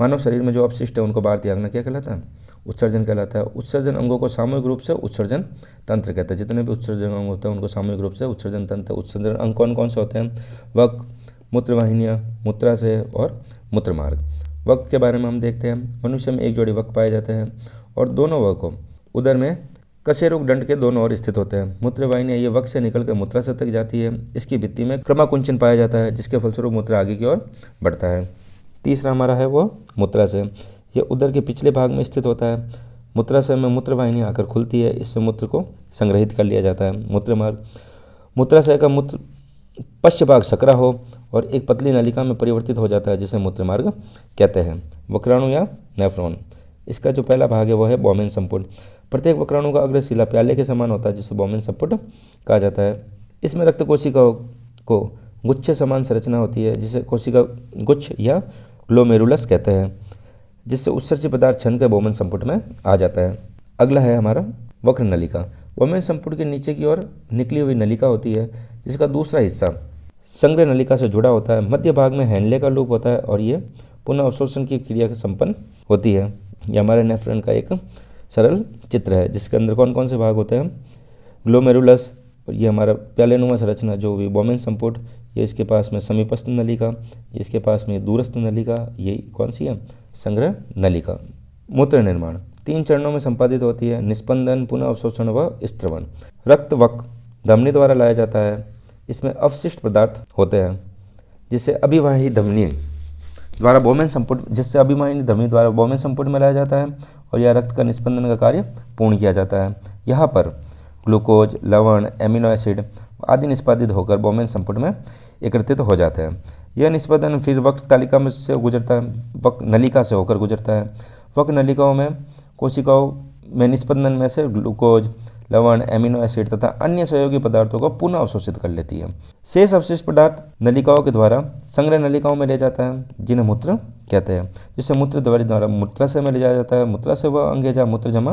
A: मानव शरीर में जो अपशिष्ट है उनको बाहर त्यागना क्या कहलाता है? उत्सर्जन कहलाता है। उत्सर्जन अंगों को सामूहिक रूप से उत्सर्जन तंत्र कहते हैं। जितने भी उत्सर्जन अंग होते हैं उनको सामूहिक रूप से उत्सर्जन तंत्र। उत्सर्जन अंग कौन कौन से होते हैं? वक, मूत्रवाहिनियाँ, मूत्राशय और मूत्रमार्ग। वक के बारे में हम देखते हैं। मनुष्य में 1 जोड़ी वक पाए जाते हैं और दोनों वकों उदर में कशेरुक दंड के दोनों ओर स्थित होते हैं। मूत्रवाहिनियाँ ये वक से निकलकर मूत्राशय तक जाती है। इसकी भित्ति में क्रमाकुंचन पाया जाता है जिसके फलस्वरूप मूत्र आगे की ओर बढ़ता है। तीसरा हमारा है वो मूत्राशय। यह उदर के पिछले भाग में स्थित होता है। मूत्राशय में मूत्रवाहिनी आकर खुलती है, इससे मूत्र को संग्रहित कर लिया जाता है। मूत्रमार्ग मूत्राशय का मूत्र पश्च भाग सकरा हो और एक पतली नलिका में परिवर्तित हो जाता है जिसे मूत्रमार्ग कहते हैं। वक्राणु या नेफ्रॉन, इसका जो पहला भाग है वो है बोमेन संपुट। प्रत्येक वक्राणु का अग्रशिला प्याले के समान होता है जिसे बोमेन संपुट कहा जाता है। इसमें रक्त कोशिकाओं को गुच्छे समान संरचना होती है जिसे कोशिका गुच्छ या ग्लोमेरुलस कहते हैं, जिससे उत्सर्जित पदार्थ छन कर बोमेन संपुट में आ जाता है। अगला है हमारा वक्र नलिका। बोमेन संपुट के नीचे की ओर निकली हुई नलिका होती है जिसका दूसरा हिस्सा संग्रह नलिका से जुड़ा होता है। मध्य भाग में हैंडले का लूप होता है और ये पुनः अवशोषण की क्रिया संपन्न होती है। यह हमारे नेफ्रॉन का एक सरल चित्र है जिसके अंदर कौन कौन से भाग होते हैं? ग्लोमेरुलस, और ये हमारा प्यालेनुमा संरचना जो भी बोमेन संपुट, ये इसके पास में समीपस्थ नलिका, इसके पास में दूरस्थ नलिका, ये कौन सी है? संग्रह नलिका। मूत्र निर्माण 3 चरणों में संपादित होती है: निस्पंदन, पुनः अवशोषण व स्त्रवण। रक्त वक धमनी द्वारा लाया जाता है। इसमें अवशिष्ट पदार्थ होते हैं जिससे अभिवाही धमनी द्वारा बोमेन संपुट में लाया जाता है और यह रक्त का निस्पंदन का कार्य पूर्ण किया जाता है। यहाँ पर ग्लूकोज, लवण, एमिनो एसिड आदि निष्पादित होकर बोमेन संपुट में एकत्रित हो जाते हैं। यह निष्पादन फिर वक्र तालिका में से गुजरता है, वक्र नलिका से होकर गुजरता है। वक्र नलिकाओं में कोशिकाओं में निष्पंदन में से ग्लूकोज, लवण, एमिनो एसिड तथा अन्य सहयोगी पदार्थों को पुनः अवशोषित कर लेती है। शेष अवशिष्ट पदार्थ नलिकाओं के द्वारा संग्रह नलिकाओं में ले जाता है, जिन्हें मूत्र कहते हैं, जिसे मूत्र द्वारा मूत्राशय में ले जाया जाता है। मूत्राशय वह अंग है जहाँ मूत्र जमा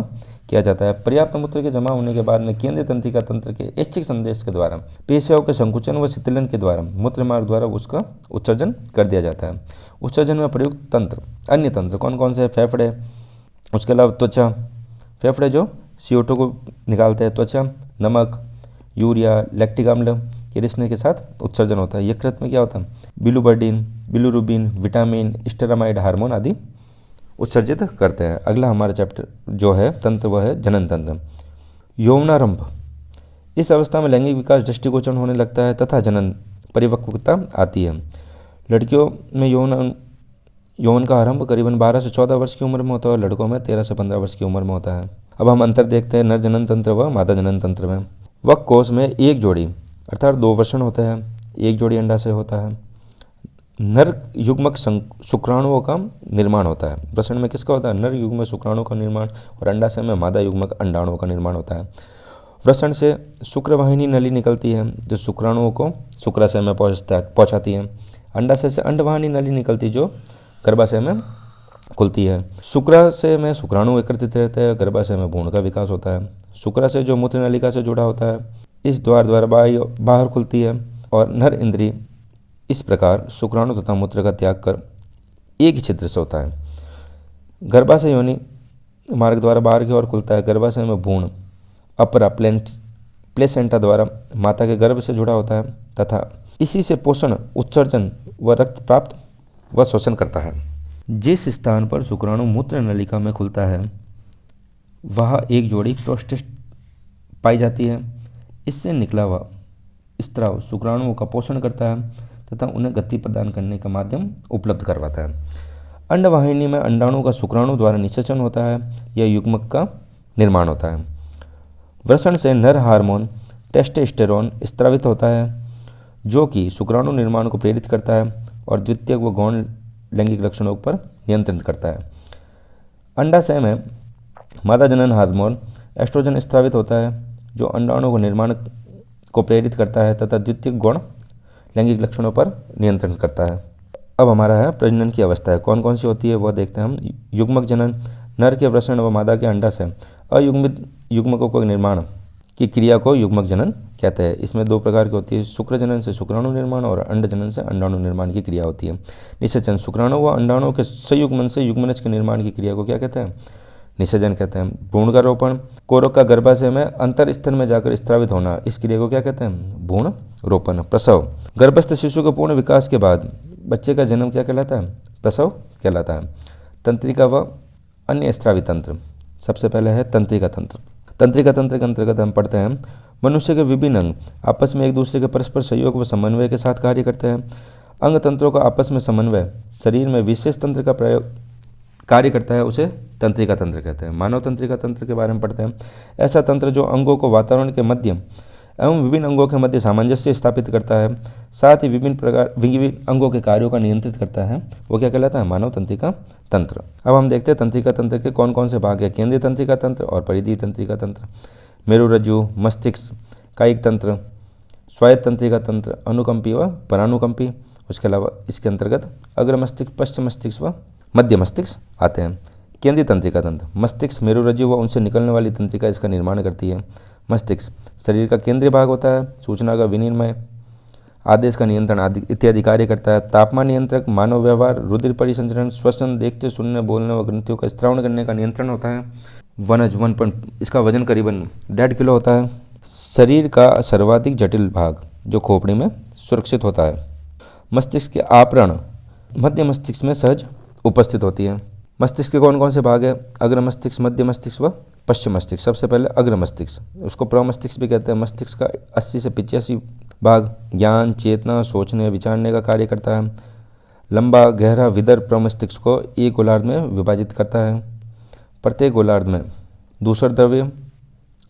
A: किया जाता है। पर्याप्त मूत्र के जमा होने के बाद में केंद्रीय तंत्रिका तंत्र के ऐच्छिक संदेश के द्वारा पेशियों के संकुचन व शिथिलन के द्वारा मूत्र मार्ग द्वारा उसका उत्सर्जन कर दिया जाता है। उत्सर्जन में प्रयुक्त तंत्र, अन्य तंत्र कौन कौन से हैं? फेफड़े, उसके अलावा त्वचा, फेफड़े जो CO2 को निकालते हैं, त्वचा, नमक, यूरिया, लैक्टिक अम्ल के रिसने के साथ उत्सर्जन होता है। यकृत में क्या होता है? बिलुबर्डिन, बिलुरुबिन, विटामिन, स्टेरामाइड, हार्मोन आदि उत्सर्जित करते हैं। अगला हमारा चैप्टर जो है तंत्र वह है जनन तंत्र। यौवनारंभ, इस अवस्था में लैंगिक विकास दृष्टिगोचर होने लगता है तथा जनन परिपक्वता आती है। लड़कियों में यौवन का आरंभ करीबन 12 से 14 वर्ष की उम्र में होता है और लड़कों में 13 से 15 वर्ष की उम्र में होता है। अब हम अंतर देखते हैं नर जनन तंत्र व मादा जनन तंत्र में। वक्ष कोश में एक जोड़ी अर्थात 2 वृषण होते हैं, एक जोड़ी अंडाशय होता है। नर युग्मक शुक्राणुओं का निर्माण होता है। वृषण में किसका होता है? नर युग्मक शुक्राणु का निर्माण, और अंडाशय में मादा युग्मक अंडाणुओं का निर्माण होता है। वृषण से शुक्रवाहिनी नली निकलती है जो शुक्राणुओं को शुक्राशय में पहुंचाती है। अंडाशय से अंडवाहिनी नली निकलती जो गर्भाशय में खुलती है। शुक्राशय में शुक्राणु एकत्रित रहते हैं, गर्भाशय में भ्रूण का विकास होता है। शुक्राशय जो मूत्र नलिका से जुड़ा होता है, इस द्वार द्वारा बाहर खुलती है और नर इंद्रिय इस प्रकार शुक्राणु तथा मूत्र का त्याग कर एक ही छिद्र से होता है। गर्भाशय योनि मार्ग द्वारा बाहर की ओर खुलता है। गर्भाशय में भ्रूण अपरा प्लेसेंटा द्वारा माता के गर्भ से जुड़ा होता है तथा इसी से पोषण, उत्सर्जन व रक्त प्राप्त व शोषण करता है। जिस स्थान पर शुक्राणु मूत्र नलिका में खुलता है वहाँ एक जोड़ी प्रोस्टेट पाई जाती है। इससे निकला हुआ स्त्राव शुक्राणुओं का पोषण करता है तथा उन्हें गति प्रदान करने का माध्यम उपलब्ध करवाता है। अंडवाहिनी में अंडाणु का शुक्राणु द्वारा निषेचन होता है या युग्मक का निर्माण होता है। वृषण से नर हार्मोन टेस्टोस्टेरोन स्त्रावित होता है जो कि शुक्राणु निर्माण को प्रेरित करता है और द्वितीयक व गौण लैंगिक लक्षणों पर नियंत्रित करता है। अंडाशय में मादा जनन हार्मोन एस्ट्रोजन स्त्रावित होता है जो अंडाणु को निर्माण को प्रेरित करता है तथा द्वितीयक गौण लैंगिक लक्षणों पर नियंत्रण करता है। अब हमारा है प्रजनन की अवस्था है, कौन कौन सी होती है वह देखते हैं हम। युग्मक जनन, नर के वृषण व मादा के अंडाशय अयुग्मित युग्मकों के निर्माण की क्रिया को युग्मक जनन कहते हैं। इसमें 2 प्रकार की होती है, शुक्र जनन से शुक्राणु निर्माण और अंड जनन से अंडाणु निर्माण की क्रिया होती है। निषेचन, शुक्राणु व अंडाणु के संयुग्मन से युग्मनज के निर्माण की क्रिया को क्या कहते हैं? निषेचन कहते हैं। भ्रूण का रोपण, कोरक का गर्भाशय में अंतर स्तन में जाकर स्त्रावित होना, इस क्रिया को क्या कहते हैं? भ्रूण रोपण। प्रसव, गर्भस्थ शिशु के पूर्ण विकास के बाद बच्चे का जन्म क्या कहलाता है? प्रसव कहलाता है। तंत्रिका व अन्य स्त्रावी तंत्र, सबसे पहले है तंत्रिका तंत्र। तंत्रिका तंत्र के अंतर्गत हम पढ़ते हैं मनुष्य के विभिन्न अंग आपस में एक दूसरे के परस्पर सहयोग व समन्वय के साथ कार्य करते हैं। अंग तंत्रों का आपस में समन्वय शरीर में विशेष तंत्र का प्रयोग कार्य करता है, उसे तंत्रिका तंत्र कहते हैं। मानव तंत्रिका तंत्र के बारे में पढ़ते हैं। ऐसा तंत्र जो अंगों को वातावरण के मध्य एवं विभिन्न अंगों के मध्य सामंजस्य स्थापित करता है, साथ ही विभिन्न अंगों के कार्यों का नियंत्रित करता है, वो क्या कहलाता है? मानव तंत्रिका तंत्र। अब हम देखते हैं तंत्रिका तंत्र के कौन कौन से भाग है। केंद्रीय तंत्रिका तंत्र और परिधीय तंत्रिका तंत्र, मेरुरज्जु, मस्तिष्क, कायिक तंत्र, स्वायत्त तंत्रिका तंत्र, अनुकंपी व परानुकंपी। उसके अलावा इसके अंतर्गत अग्र मस्तिष्क, पश्च मस्तिष्क व मध्य मस्तिष्क आते हैं। केंद्रीय तंत्रिका तंत्र, मस्तिष्क, मेरुरज्जु व उनसे निकलने वाली तंत्रिका इसका निर्माण करती है। मस्तिष्क शरीर का केंद्रीय भाग होता है, सूचना का विनिमय, आदेश का नियंत्रण आदि इत्यादि कार्य करता है। तापमान नियंत्रक, मानव व्यवहार, रुधिर परिसंचरण, श्वसन, देखते सुनने बोलने व ग्रंथियों का स्त्रावण करने का नियंत्रण होता है। वनज 1 इसका वजन करीबन 1.5 किलो होता है। शरीर का सर्वाधिक जटिल भाग जो खोपड़ी में सुरक्षित होता है। मस्तिष्क के आवरण मध्य मस्तिष्क में सहज उपस्थित होती है। मस्तिष्क के कौन कौन से भाग है? अग्र मस्तिष्क, मध्य मस्तिष्क व पश्चिम मस्तिष्क। सबसे पहले अग्र मस्तिष्क, उसको प्रमस्तिष्क भी कहते हैं। मस्तिष्क का 80 से 85 भाग ज्ञान, चेतना, सोचने, विचारने का कार्य करता है। लंबा गहरा विदर प्रमस्तिष्क को एक गोलार्ध में विभाजित करता है। प्रत्येक गोलार्ध में दूसर द्रव्य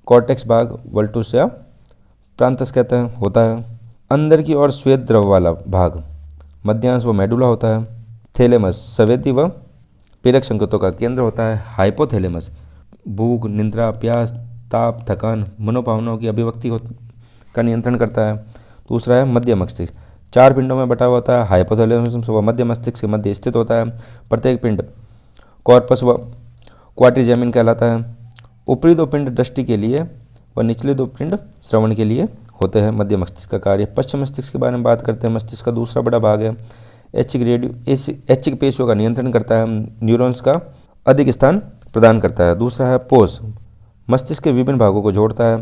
A: कॉर्टेक्स भाग वल्टुस या प्रांतस कहते हैं होता है। अंदर की ओर श्वेत द्रव वाला भाग मध्यांश व मेडुला होता है। थैलेमस संवेदी व प्रेरक संकेतों का केंद्र होता है। हाइपोथैलेमस भूख, निद्रा, प्यास ताप, थकान, मनोभावनाओं की अभिव्यक्ति का नियंत्रण करता है। दूसरा है मध्य मस्तिष्क, 4 पिंडों में बटा हुआ होता है। हाइपोथैलेमस व मध्य मस्तिष्क के मध्य स्थित होता है। प्रत्येक पिंड कॉर्पस व क्वाड्रिजेमिन कहलाता है। ऊपरी 2 पिंड दृष्टि के लिए व निचले 2 पिंड श्रवण के लिए होते हैं। मध्य मस्तिष्क का कार्य। पश्चिम मस्तिष्क के बारे में बात करते हैं। मस्तिष्क का दूसरा बड़ा भाग है। ऐच्छिक पेशियों का नियंत्रण करता है। न्यूरॉन्स का अधिक स्थान प्रदान करता है। दूसरा है पोस, मस्तिष्क के विभिन्न भागों को जोड़ता है।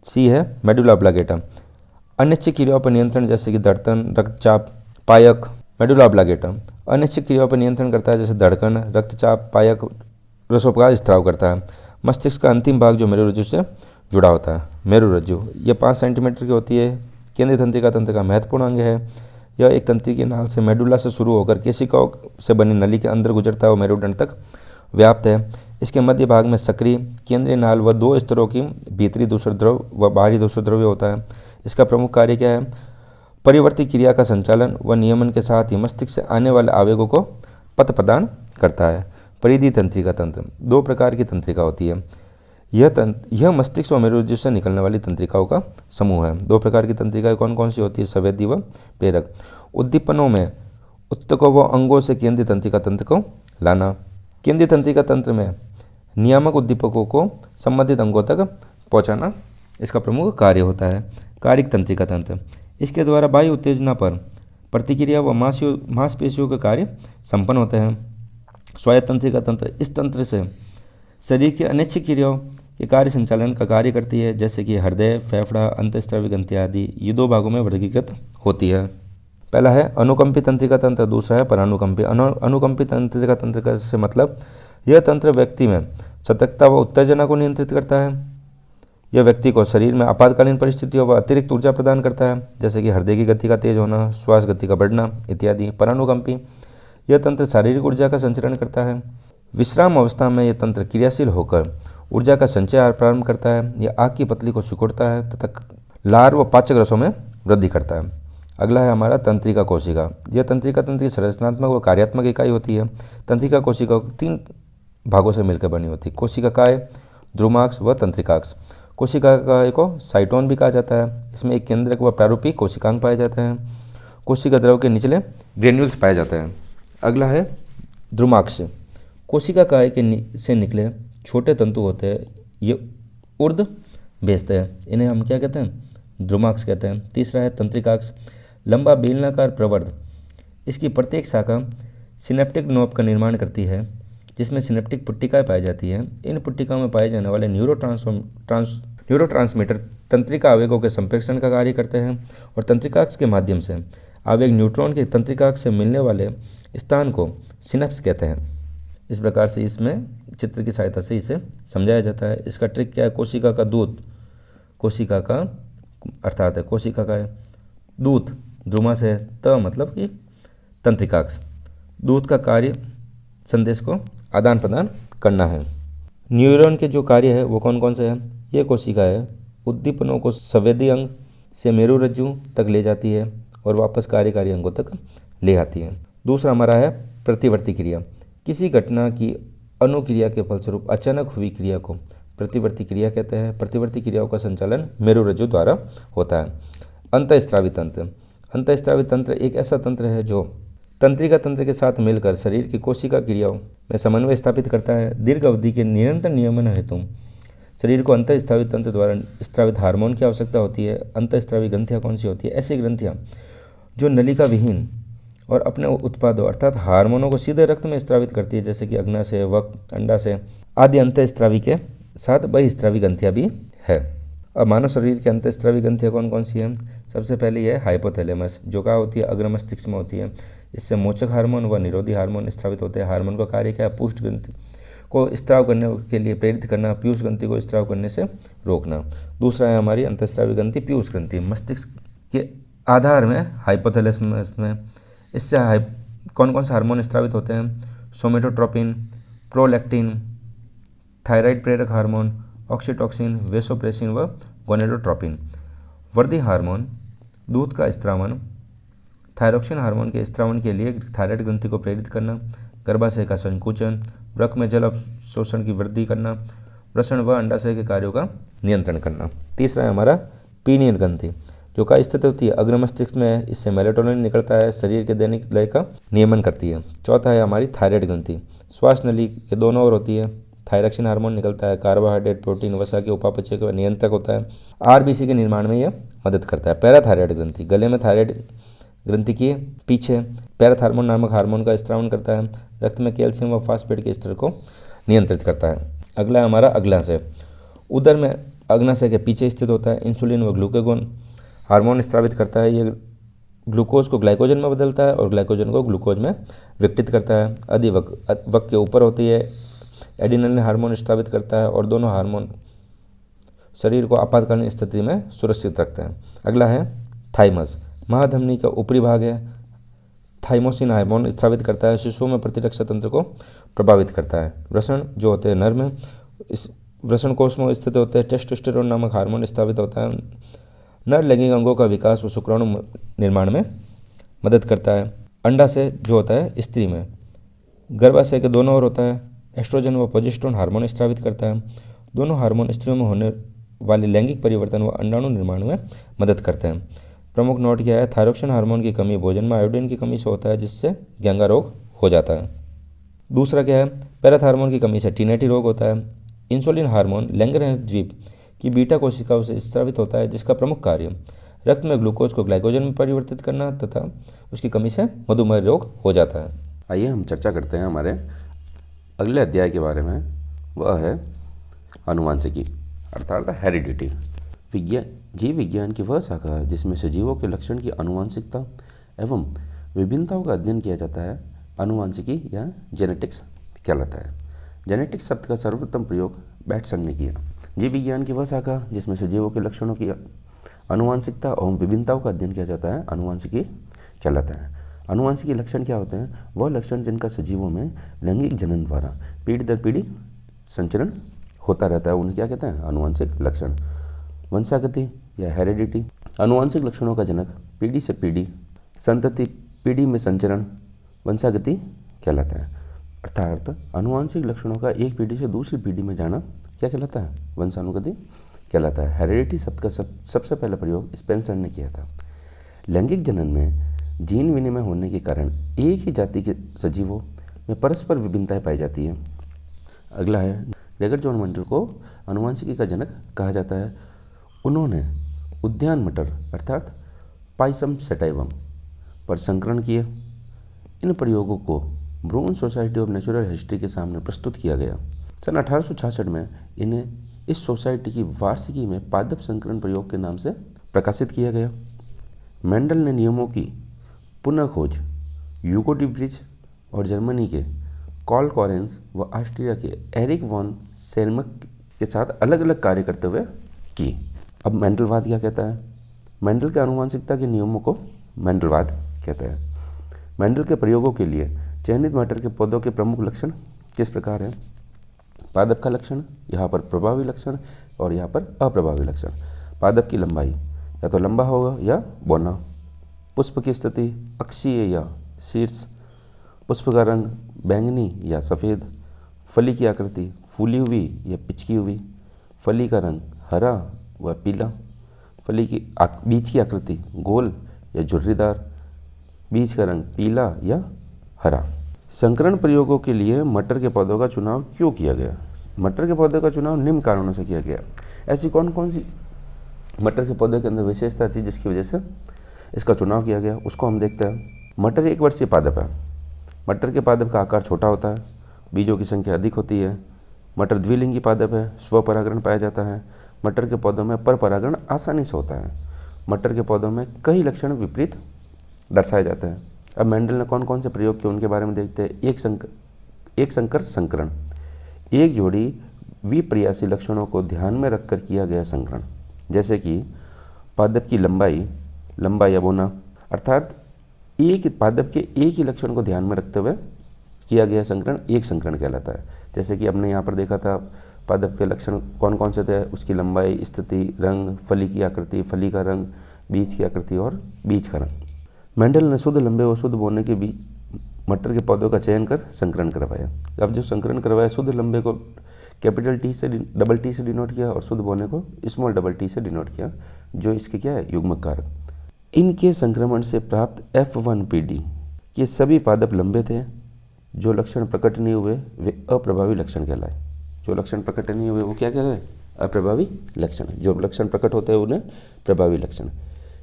A: सी है मेडुला ऑब्लांगेटा, अनैच्छिक क्रियाओं पर नियंत्रण जैसे कि धड़कन, रक्तचाप, पायक। मेडुला ऑब्लांगेटा अनैच्छिक क्रियाओं पर नियंत्रण करता है जैसे धड़कन, रक्तचाप, पायक, रसोपकार स्त्राव करता है। मस्तिष्क का अंतिम भाग जो मेरुरज्जु से जुड़ा होता है, मेरुरज्जु, यह 5 सेंटीमीटर की होती है। केंद्रीय तंत्रिका तंत्र का महत्वपूर्ण अंग है। यह एक तंत्रिकी नाल से मेडुला से शुरू होकर केशिकाओं से बनी नली के अंदर गुजरता हुआ मेरुदंड तक व्याप्त है। इसके मध्य भाग में सक्रिय केंद्रीय नाल व 2 स्तरों की भीतरी दूषित द्रव व बाहरी दूषित द्रव्य होता है। इसका प्रमुख कार्य क्या है? परिवर्ती क्रिया का संचालन व नियमन के साथ ही मस्तिष्क से आने वाले आवेगों को पथ प्रदान करता है। परिधि तंत्रिका तंत्र 2 प्रकार की तंत्रिका होती है। यह मस्तिष्क व मेरुरज्जु से निकलने वाली तंत्रिकाओं का समूह है। 2 प्रकार की तंत्रिकाएं कौन कौन सी होती है? संवेदी व प्रेरक। उद्दीपनों में उत्तकों व अंगों से केंद्रीय तंत्रिका तंत्र को लाना। केंद्रीय तंत्रिका तंत्र में नियामक उद्दीपकों को संबंधित अंगों तक पहुंचाना इसका प्रमुख कार्य होता है। कारिक तंत्रिका तंत्र, इसके द्वारा बाह्य उत्तेजना पर प्रतिक्रिया व मांसपेशियों के कार्य संपन्न होते हैं। स्वायत्त तंत्रिका तंत्र, इस तंत्र से शरीर की अनैच्छिक क्रियाओं के कार्य संचालन का कार्य करती है, जैसे कि हृदय, फेफड़ा, अंतःस्रावी ग्रंथि आदि। ये 2 भागों में वर्गीकृत होती है। पहला है अनुकंपी तंत्रिका तंत्र, दूसरा है परानुकंपी। अनुकंपी तंत्रिका तंत्र से मतलब यह तंत्र व्यक्ति में सतर्कता व उत्तेजना को नियंत्रित करता है। यह व्यक्ति को शरीर में आपातकालीन परिस्थितियों व अतिरिक्त ऊर्जा प्रदान करता है, जैसे कि हृदय की गति का तेज होना, श्वास गति का बढ़ना इत्यादि। परानुकंपी, यह तंत्र शारीरिक ऊर्जा का संचरण करता है। विश्राम अवस्था में यह तंत्र क्रियाशील होकर ऊर्जा का संचय प्रारंभ करता है। यह आग की पतली को सिकुड़ता है तथा लार व पाचक रसों में वृद्धि करता है। अगला है हमारा तंत्रिका कोशिका। यह तंत्रिका तंत्र की संरचनात्मक व कार्यात्मक इकाई होती है। तंत्रिका कोशिका 3 भागों से मिलकर बनी होती है। कोशिकाएं, ध्रुमाक्ष व तंत्रिकाक्ष। कोशिका को साइटोन भी कहा जाता है। इसमें एक केंद्रक व प्रारूपी कोशिकांग पाए जाते हैं। कोशिका द्रव के निचले ग्रेन्यूल्स पाए जाते हैं। अगला है ध्रुमाक्ष। कोशिका काय के से निकले छोटे तंतु होते हैं, ये ऊर्ध्व भेजते हैं, इन्हें हम क्या कहते हैं? ध्रुमाक्ष कहते हैं। तीसरा है तंत्रिकाक्ष, लंबा बेलनाकार प्रवर्ध। इसकी प्रत्येक शाखा सिनेप्टिक नोब का निर्माण करती है, जिसमें सिनेप्टिक पुट्टिकाएं पाई जाती हैं। इन पुट्टिकाओं में पाए जाने वाले न्यूरोट्रांसमीटर तंत्रिका आवेगों के संप्रेषण का कार्य करते हैं और तंत्रिकाक्ष के माध्यम से आवेग न्यूट्रॉन के तंत्रिकाक्ष से मिलने वाले स्थान को सिनेप्स कहते हैं। इस प्रकार से इसमें चित्र की सहायता से इसे समझाया जाता है। इसका ट्रिक क्या है? कोशिका का दूत, कोशिका का अर्थात है कोशिका का दूत, ध्रुमा से त मतलब कि तंत्रिकाक्ष। दूत का कार्य संदेश को आदान प्रदान करना है। न्यूरॉन के जो कार्य है वो कौन कौन से हैं? ये कोशिका है उद्दीपनों को संवेदी अंग से मेरुरज्जु तक ले जाती है और वापस कार्यकारी अंगों तक ले आती है। दूसरा हमारा है प्रतिवर्ती क्रिया। किसी घटना की अनुक्रिया के फलस्वरूप अचानक हुई क्रिया को प्रतिवर्ती क्रिया कहते हैं। प्रतिवर्ती क्रियाओं का संचालन मेरुरज्जु द्वारा होता है। अंतःस्रावी तंत्र। अंतःस्रावी तंत्र एक ऐसा तंत्र है जो तंत्रिका तंत्र के साथ मिलकर शरीर की कोशिका क्रियाओं में समन्वय स्थापित करता है। दीर्घ अवधि के निरंतर नियमन हेतु शरीर को अंतःस्रावी तंत्र द्वारा स्रावित हार्मोन की आवश्यकता होती है। अंतःस्रावी ग्रंथियाँ कौन सी होती है? ऐसी ग्रंथियाँ जो नलिका विहीन और अपने उत्पादों अर्थात हार्मोनों को सीधे रक्त में स्रावित करती है, जैसे कि अग्नाशय, वक्ष, अंडाशय आदि अंतःस्रावी के साथ बहिस्रावी ग्रंथियाँ भी है। अब मानव शरीर के अंतःस्रावी ग्रंथियाँ कौन कौन सी हैं? सबसे पहली है हाइपोथैलेमस, जो कहाँ होती है? अग्र मस्तिष्क में होती है। इससे मोचक हार्मोन व निरोधी हार्मोन स्रावित होते हैं। हार्मोन का कार्य क्या है? पुष्ट ग्रंथि को स्त्राव करने के लिए प्रेरित करना, पीयूष ग्रंथि को स्त्राव करने से रोकना। दूसरा है हमारी अंतःस्रावी ग्रंथि पीयूष ग्रंथि, मस्तिष्क के आधार में हाइपोथैलेमस में। इससे कौन कौन से हार्मोन स्रावित होते हैं? सोमेटोट्रोपिन, प्रोलैक्टिन, थायराइड प्रेरक हार्मोन, ऑक्सीटोसिन, वेसोप्रेसिन व गोनेडोट्रोपिन। वृद्धि हार्मोन, दूध का स्त्रावन, थायरोक्सिन हार्मोन के स्त्रावन के लिए थायराइड ग्रंथि को प्रेरित करना, गर्भाशय का संकुचन, वृक्क में जल अवशोषण की वृद्धि करना, वृषण व अंडाशय के कार्यों का नियंत्रण करना। तीसरा है हमारा पीनियल ग्रंथि, जो कहाँ स्थित होती है, अग्र मस्तिष्क में है। इससे मेलेटोनिन निकलता है, शरीर के दैनिक लय का नियमन करती है। चौथा है हमारी थायराइड ग्रंथि, श्वास नली के दोनों ओर होती है। थायरॉक्सिन हार्मोन निकलता है, कार्बोहाइड्रेट प्रोटीन वसा के उपापचय का नियंत्रक होता है। आरबीसी के निर्माण में यह मदद करता है। पैराथायराइड ग्रंथि, गले में थायराइड ग्रंथि के पीछे पैराथार्मोन नामक हार्मोन का स्त्रावन करता है। रक्त में कैल्शियम व फास्फेट के स्तर को नियंत्रित करता है। अगला है हमारा अग्नाशय, उदर में अग्नाशय के पीछे स्थित होता है। इंसुलिन व ग्लूकागोन हार्मोन स्रावित करता है। ये ग्लूकोज को ग्लाइकोजन में बदलता है और ग्लाइकोजन को ग्लूकोज में विघटित करता है। अधिवक के ऊपर होती है। एडिनलिन हार्मोन स्रावित करता है और दोनों हार्मोन शरीर को आपातकालीन स्थिति में सुरक्षित रखते हैं। अगला है थाइमस, महाधमनी का ऊपरी भाग है। थाइमोसिन हार्मोन स्रावित करता है, शिशुओं में प्रतिरक्षा तंत्र को प्रभावित करता है। वृषण जो होते हैं नर में, इस वृषण कोष में स्थित होते हैं। टेस्टोस्टेरोन नामक हार्मोन स्रावित होता है। नर लैंगिक अंगों का विकास व शुक्राणु निर्माण में मदद करता है। अंडाशय जो होता है स्त्री में, गर्भाशय के दोनों ओर होता है। एस्ट्रोजन व प्रोजेस्टेरोन हार्मोन स्रावित करता है। दोनों हार्मोन स्त्रियों में होने वाले लैंगिक परिवर्तन व अंडाणु निर्माण में मदद करते हैं। प्रमुख नोट क्या है, थायरॉक्सिन हार्मोन की कमी भोजन में आयोडीन की कमी से होता है, जिससे गैंगा रोग हो जाता है। दूसरा क्या है, पैराथ हार्मोन की कमी से टीनेटी रोग होता है। इंसुलिन हार्मोन लैंगरहैंस द्वीप की बीटा कोशिकाओं से स्रावित होता है, जिसका प्रमुख कार्य रक्त में ग्लूकोज को ग्लाइकोजन में परिवर्तित करना तथा उसकी कमी से मधुमेह रोग हो जाता है। आइए हम चर्चा करते हैं हमारे अगले अध्याय के बारे में, वह है आनुवांशिकी अर्थात हेरिडिटी। जीव विज्ञान की वह शाखा है जिसमें सजीवों के लक्षण की आनुवांशिकता एवं विभिन्नताओं का अध्ययन किया जाता है। आनुवांशिकी या जेनेटिक्स कहलाता है। जेनेटिक्स शब्द का सर्वप्रथम प्रयोग बैटसन ने किया। जीव विज्ञान की वह शाखा जिसमें सजीवों के लक्षणों की आनुवांशिकता एवं विभिन्नताओं का अध्ययन किया जाता है, आनुवांशिकी कहलाता है। आनुवांशिकी लक्षण क्या होते हैं, वह लक्षण जिनका सजीवों में लैंगिक जनन द्वारा पीढ़ी दर पीढ़ी संचरण होता रहता है, उन्हें क्या कहते हैं, आनुवांशिक लक्षण। वंशागति या हेरिडिटी, आनुवांशिक लक्षणों का जनक पीढ़ी से पीढ़ी संतति पीढ़ी में संचरण वंशागति कहलाता है। अर्थात आनुवांशिक लक्षणों का एक पीढ़ी से दूसरी पीढ़ी में जाना क्या कहलाता है, वंशानुगति कहलाता है। हेरिडिटी शब्द का सबसे पहला प्रयोग स्पेंसर ने किया था। लैंगिक जनन में जीन विनिमय होने के कारण एक ही जाति के सजीवों में परस्पर विभिन्नताएं पाई जाती है। अगला है ग्रेगर जॉन मेंडल को आनुवांशिकी का जनक कहा जाता है। उन्होंने उद्यान मटर अर्थात पाइसम सेटाइवम पर संकलन किए। इन प्रयोगों को ब्रून सोसाइटी ऑफ नेचुरल हिस्ट्री के सामने प्रस्तुत किया गया। सन 1866 में इन्हें इस सोसाइटी की वार्षिकी में पादप संकलन प्रयोग के नाम से प्रकाशित किया गया। मेंडल ने नियमों की पुनः खोज यूगो डी ब्रिज और जर्मनी के कॉल कॉरेंस व ऑस्ट्रिया के एरिक वॉन सेरमक के साथ अलग अलग कार्य करते हुए की। अब मेंडलवाद क्या कहता है, मेंडल के आनुवांशिकता के नियमों को मेंडलवाद कहता है। मेंडल के प्रयोगों के लिए चयनित मटर के पौधों के प्रमुख लक्षण किस प्रकार हैं, पादप का लक्षण, यहाँ पर प्रभावी लक्षण और यहाँ पर अप्रभावी लक्षण। पादप की लंबाई या तो लंबा होगा या बौना। पुष्प की स्थिति अक्षीय या शीर्ष। पुष्प का रंग बैंगनी या सफ़ेद। फली की आकृति फूली हुई या पिचकी हुई। फली का रंग हरा व पीला। फली की बीज की आकृति गोल या झुर्रीदार। बीज का रंग पीला या हरा। संकरण प्रयोगों के लिए मटर के पौधों का चुनाव क्यों किया गया? मटर के पौधे का चुनाव निम्न कारणों से किया गया। ऐसी कौन कौन सी मटर के पौधे के अंदर विशेषता थी जिसकी वजह से इसका चुनाव किया गया, उसको हम देखते हैं। मटर एक वर्षीय पादप है। मटर के पादप का आकार छोटा होता है, बीजों की संख्या अधिक होती है। मटर द्विलिंगी पादप है, स्वपरागण पाया जाता है। मटर के पौधों में पर परागण आसानी से होता है। मटर के पौधों में कई लक्षण विपरीत दर्शाए जाते हैं। अब मेंडल ने कौन कौन से प्रयोग किए उनके बारे में देखते हैं। एक संकर संकरण, एक जोड़ी विप्रयासी लक्षणों को ध्यान में रखकर किया गया संकरण, जैसे कि पादप की लंबा या बोना, अर्थात एक पादप के एक ही लक्षण को ध्यान में रखते हुए किया गया संकरण एक संकरण कहलाता है। जैसे कि हमने यहाँ पर देखा था पादप के लक्षण कौन कौन से थे, उसकी लंबाई, स्थिति, रंग, फली की आकृति, फली का रंग, बीज की आकृति और बीज का रंग। मेंडल ने शुद्ध लंबे व शुद्ध बोने के बीच मटर के पौधों का चयन कर संकरण करवाया। अब जो संकरण करवाया शुद्ध लंबे कैपिटल टी से डबल टी से डिनोट किया और शुद्ध बोने को स्मॉल डबल टी से डिनोट किया, जो इसके क्या है, युग्मक कारक। इनके संक्रमण से प्राप्त F1PD के सभी पादप लंबे थे। जो लक्षण प्रकट नहीं हुए वे अप्रभावी लक्षण कहलाए। जो लक्षण प्रकट नहीं हुए वो क्या कहलाए, अप्रभावी लक्षण। जो लक्षण प्रकट होते हैं उन्हें प्रभावी लक्षण।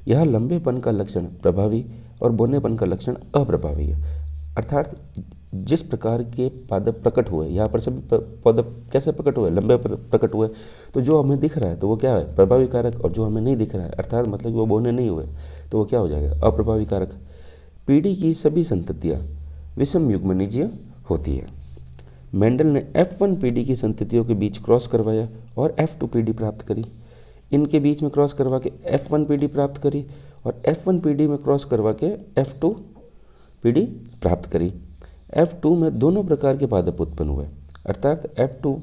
A: यह लंबेपन का लक्षण प्रभावी और बोनेपन का लक्षण अप्रभावी है। अर्थात जिस प्रकार के पादप प्रकट हुए, यहाँ पर सभी पादप कैसे प्रकट हुए, लंबे प्रकट हुए, तो जो हमें दिख रहा है तो वो क्या है, प्रभावी कारक, और जो हमें नहीं दिख रहा है अर्थात मतलब कि वो बोने नहीं हुए तो वो क्या हो जाएगा, अप्रभावी कारक। पीढ़ी की सभी संततियाँ विषम युग्मनजीय होती है। मेंडल ने F1 पीढ़ी की संततियों के बीच क्रॉस करवाया और F2 पीढ़ी प्राप्त करी। इनके बीच में क्रॉस करवा के F1 पीढ़ी प्राप्त करी और F1 पीढ़ी में क्रॉस करवा के F2 पीढ़ी प्राप्त करी। F2 में दोनों प्रकार के पादप उत्पन्न हुए, अर्थात F2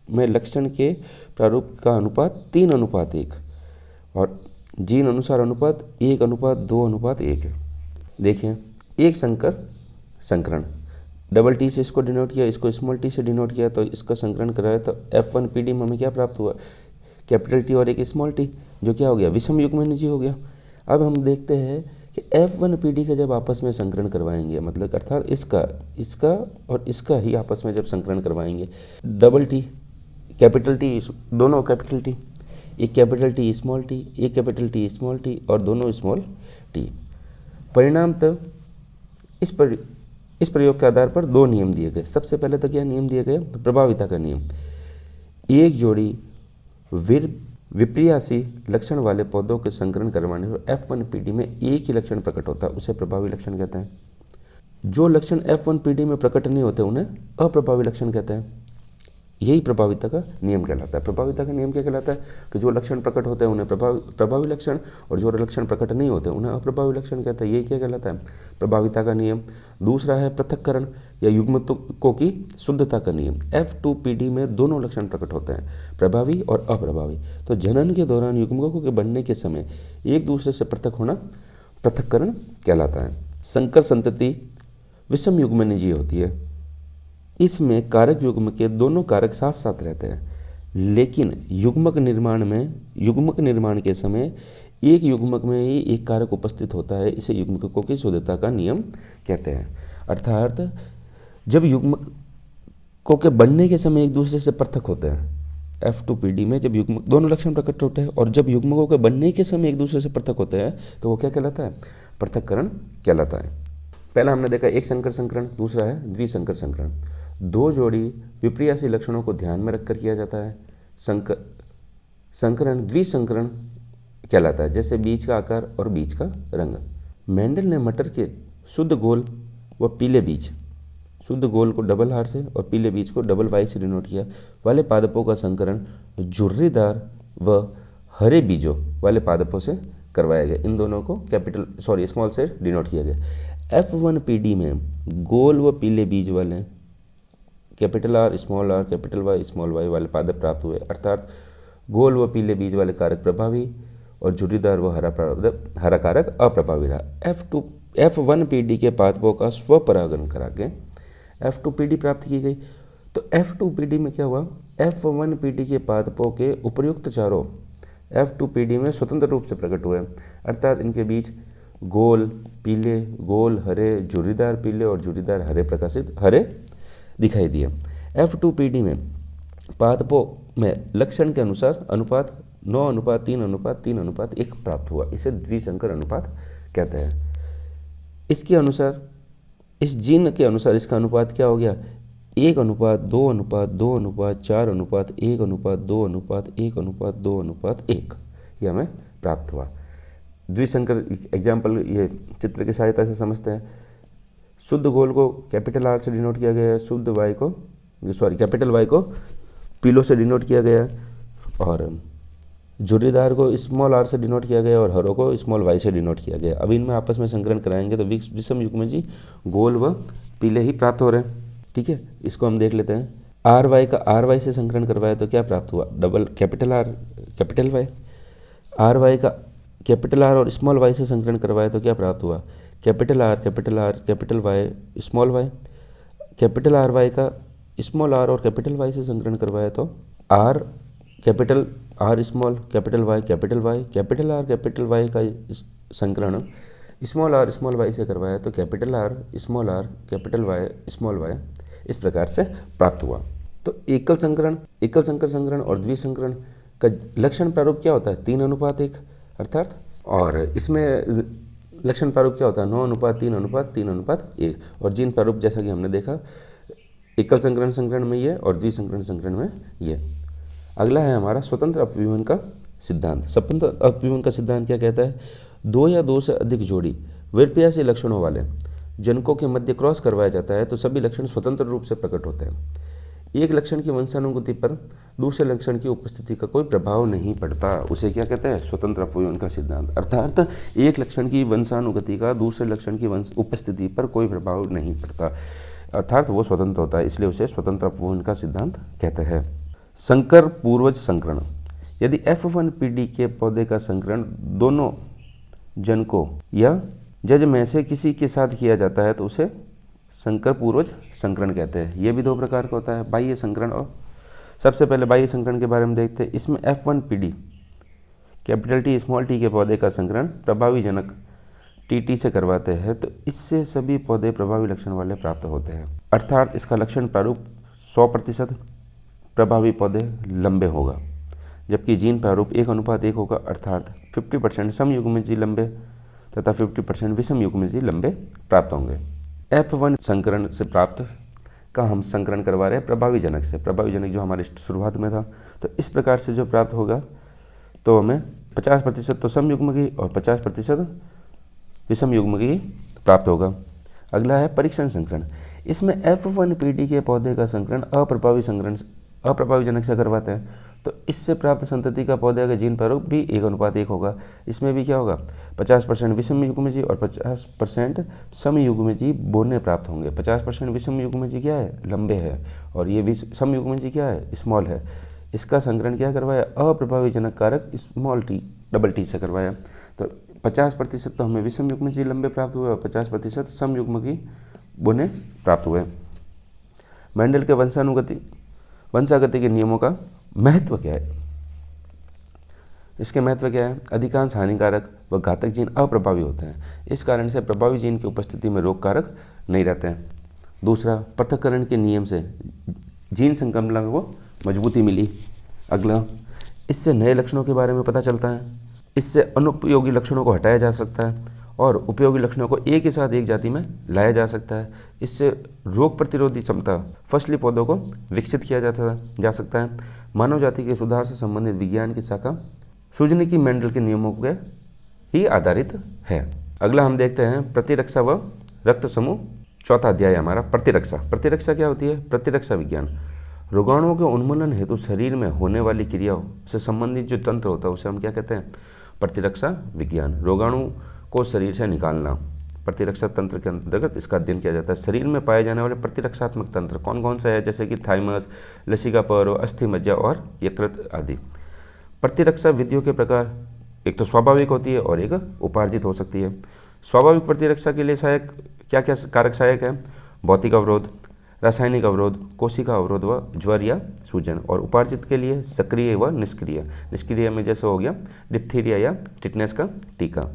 A: में लक्षण के प्रारूप का अनुपात 3:1 और जीन अनुसार अनुपात 1:2:1 है। देखिए, एक संकरण डबल टी से इसको डिनोट किया, इसको स्मॉल टी से डिनोट किया, तो इसका संकरण कराया तो F1 पीढ़ी में हमें क्या प्राप्त हुआ, कैपिटल टी और एक स्मॉल टी, जो क्या हो गया, विषम युग्मनजीय हो गया। अब हम देखते हैं कि F1 पीढ़ी का जब आपस में संकरण करवाएंगे, मतलब अर्थात इसका और इसका ही आपस में जब संकरण करवाएंगे, डबल टी कैपिटल टी, दोनों कैपिटल टी, एक कैपिटल टी स्मॉल टी, एक कैपिटल टी स्मॉल टी और दोनों स्मॉल टी। परिणाम तब इस प्रयोग के आधार पर दो नियम दिए गए। सबसे पहले तो क्या नियम दिए गए, प्रभाविता का नियम। एक जोड़ी विपर्यासी लक्षण वाले पौधों के संकरण करवाने पर F1 पीढ़ी में एक ही लक्षण प्रकट होता है, उसे प्रभावी लक्षण कहते हैं। जो लक्षण F1 पीढ़ी में प्रकट नहीं होते उन्हें अप्रभावी लक्षण कहते हैं। यही प्रभाविता का नियम कहलाता है। प्रभाविता का नियम क्या कहलाता है कि जो लक्षण प्रकट होते हैं उन्हें प्रभावी लक्षण और जो लक्षण प्रकट नहीं होते उन्हें अप्रभावी लक्षण कहते हैं। यही क्या कहलाता है, प्रभाविता का नियम। दूसरा है पृथक्करण या युग्मकों की शुद्धता का नियम। F2 पीढ़ी में दोनों लक्षण प्रकट होते हैं, प्रभावी और अप्रभावी। तो जनन के दौरान युग्मकों के बनने के समय एक दूसरे से पृथक होना पृथक्करण कहलाता है। संकर संतति विषम युग्मनजीय होती है। इसमें कारक युग्म के दोनों कारक साथ साथ रहते हैं, लेकिन युग्मक निर्माण के समय एक युग्मक में ही एक कारक उपस्थित होता है। इसे युग्मकों की शुद्धता का नियम कहते हैं। अर्थात जब युग्मकों के बनने के समय एक दूसरे से पृथक होते हैं, F2 पीढ़ी में जब युग्मक दोनों लक्षण प्रकट होते हैं और जब युग्मकों के बनने के समय एक दूसरे से पृथक होते हैं तो वो क्या कहलाता है, पृथक्करण कहलाता है। पहला हमने देखा एक संकर संकरण, दूसरा है द्विसंकर संकरण। दो जोड़ी विपर्यासी लक्षणों को ध्यान में रखकर किया जाता है। संकरण द्विसंकरण कहलाता है, जैसे बीज का आकार और बीज का रंग। मेंडल ने मटर के शुद्ध गोल व पीले बीज, शुद्ध गोल को डबल आर से और पीले बीज को डबल वाई से डिनोट किया वाले पादपों का संकरण झुर्रीदार व हरे बीजों वाले पादपों से करवाया गया। इन दोनों को स्मॉल से डिनोट किया गया। F1 पीढ़ी में गोल व पीले बीज वाले capital R capital Y small y वाले पादप प्राप्त हुए, अर्थात गोल व पीले बीज वाले कारक प्रभावी और झुर्रीदार व हरा कारक अप्रभावी रहा। F1 पीढ़ी के पादपों का स्वपरागण करा के F2 पीढ़ी प्राप्त की गई। तो F2 पीढ़ी में क्या हुआ, F1 पीढ़ी के पादपों के उपर्युक्त चारों F2 पीढ़ी में स्वतंत्र रूप से प्रकट हुए, अर्थात इनके बीच गोल पीले, गोल हरे, झुर्रीदार पीले और झुर्रीदार हरे दिखाई दिए। F2 पीढ़ी में पादपों में लक्षण के अनुसार अनुपात 9:3:3:1 प्राप्त हुआ। इसे द्विसंकर अनुपात कहते हैं। इसके अनुसार, इस जीन के अनुसार इसका अनुपात क्या हो गया, 1:2:4:1:1:2:1:1 यह हमें प्राप्त हुआ। द्विसंकर एग्जाम्पल ये चित्र की सहायता से समझते हैं। शुद्ध गोल को कैपिटल आर से डिनोट किया गया है, कैपिटल वाई को पीलो से डिनोट किया गया है और झुर्रीदार को स्मॉल आर से डिनोट किया गया और हरों को स्मॉल वाई से डिनोट किया गया। अब इनमें आपस में संकरण कराएंगे तो विषम युग्मनजीय गोल व पीले ही प्राप्त हो रहे हैं। ठीक है, इसको हम देख लेते हैं। आर वाई का आर वाई से संकरण करवाया तो क्या प्राप्त हुआ, double capital R capital Y. R Y का कैपिटल आर और स्मॉल वाई से संकरण करवाया तो क्या प्राप्त हुआ, capital R capital Y small y. Capital R Y का स्मॉल आर और कैपिटल वाई से संकरण करवाया तो R capital R small capital Y capital R capital Y का संकरण स्मॉल वाई से करवाया तो capital R capital Y small y इस प्रकार से प्राप्त हुआ। तो एकल संकर संकरण और द्विसंकरण का लक्षण प्रारूप क्या होता है? 3:1 अर्थात, और इसमें लक्षण प्रारूप क्या होता है? 9:3:3:1। और जीन प्रारूप जैसा कि हमने देखा एकल संकरण में ये और द्विसंकरण संकरण में ये। अगला है हमारा स्वतंत्र अपव्यूहन का सिद्धांत। स्वतंत्र अपव्यूहन का सिद्धांत क्या कहता है? 2 या 2 से अधिक जोड़ी विपर्यासी लक्षणों वाले जनकों के मध्य क्रॉस करवाया जाता है तो सभी लक्षण स्वतंत्र रूप से प्रकट होते हैं। एक लक्षण की वंशानुगति पर दूसरे लक्षण की उपस्थिति का कोई प्रभाव नहीं पड़ता, उसे क्या कहते हैं? स्वतंत्र अपव्यूहन का सिद्धांत। अर्थात एक लक्षण की वंशानुगति का दूसरे लक्षण की उपस्थिति पर कोई प्रभाव नहीं पड़ता, अर्थात वो स्वतंत्र होता है, इसलिए उसे स्वतंत्र अपव्यूहन का सिद्धांत कहते हैं। संकर पूर्वज संकरण। यदि F1PD के पौधे का संकरण दोनों जनकों या जज में से किसी के साथ किया जाता है तो उसे संकर पूर्वज संकरण कहते हैं। ये भी 2 प्रकार का होता है, बाह्य संकरण और। सबसे पहले बाह्य संकरण के बारे में देखते हैं। इसमें F1PD capital T small t के पौधे का संकरण प्रभावी जनक TT से करवाते हैं तो इससे सभी पौधे प्रभावी लक्षण वाले प्राप्त होते हैं, अर्थात इसका लक्षण प्रारूप 100% प्रभावी पौधे लंबे होगा, जबकि जीन प्रारूप 1:1 होगा, अर्थात 50% समयुग्मजी लंबे तथा 50% विषम युग्मजी लंबे प्राप्त होंगे। F1 संकरण से प्राप्त का हम संकरण करवा रहे हैं प्रभावी जनक से। प्रभावी जनक जो हमारे शुरुआत में था, तो इस प्रकार से जो प्राप्त होगा तो हमें 50% तो समयुग्मकी और 50% विषम युग्मकी प्राप्त होगा। अगला है परीक्षण संकरण। इसमें F1PD के पौधे का संकरण अप्रभावी जनक से करवाते हैं तो इससे प्राप्त संतति का पौधे का जीन प्रारूप भी 1:1 होगा। इसमें भी क्या होगा? 50% विषम युग्मजी और 50% समयुग्मजी बोने प्राप्त होंगे। 50% विषम युग्मजी क्या है? लंबे है, और ये समयुग्मजी क्या है? स्मॉल है। इसका संकरण क्या करवाया? अप्रभावी जनक कारक स्मॉल t डबल t से करवाया। तो 50% तो हमें विषम युग्मजी लंबे प्राप्त हुए और 50% समयुग्मजी बोने प्राप्त हुए। मेंडल के वंशागति के नियमों का महत्व क्या है? इसके महत्व क्या है? अधिकांश हानिकारक व घातक जीन अप्रभावी होते हैं, इस कारण से प्रभावी जीन की उपस्थिति में रोग कारक नहीं रहते हैं। दूसरा, पृथक्करण के नियम से जीन संकलन को मजबूती मिली। अगला, इससे नए लक्षणों के बारे में पता चलता है, इससे अनुपयोगी लक्षणों को हटाया जा सकता है और उपयोगी लक्षणों को एक ही साथ एक जाति में लाया जा सकता है। इससे रोग प्रतिरोधी क्षमता फसली पौधों को विकसित किया जा सकता है। मानव जाति के सुधार से संबंधित विज्ञान की शाखा सुजनिकी मेंडल के नियमों के ही आधारित है। अगला हम देखते हैं प्रतिरक्षा व रक्त समूह। चौथा अध्याय हमारा प्रतिरक्षा। प्रतिरक्षा क्या होती है? प्रतिरक्षा विज्ञान रोगाणुओं के उन्मूलन हेतु शरीर में होने वाली क्रियाओं से संबंधित जो तंत्र होता है उसे हम क्या कहते हैं? प्रतिरक्षा विज्ञान। रोगाणु को शरीर से निकालना प्रतिरक्षा तंत्र के अंतर्गत इसका अध्ययन किया जाता है। शरीर में पाए जाने वाले प्रतिरक्षात्मक तंत्र कौन कौन सा है? जैसे कि थाइमस, लसिका पर्व, अस्थि मज्जा और यकृत आदि। प्रतिरक्षा विधियों के प्रकार एक तो स्वाभाविक होती है और एक उपार्जित हो सकती है। स्वाभाविक प्रतिरक्षा के लिए सहायक क्या क्या कारक सहायक है? भौतिक अवरोध, रासायनिक अवरोध, कोशिका अवरोध व ज्वर या सूजन। और उपार्जित के लिए सक्रिय व निष्क्रिय। निष्क्रिय में जैसे हो गया डिप्थीरिया या टिटनेस का टीका।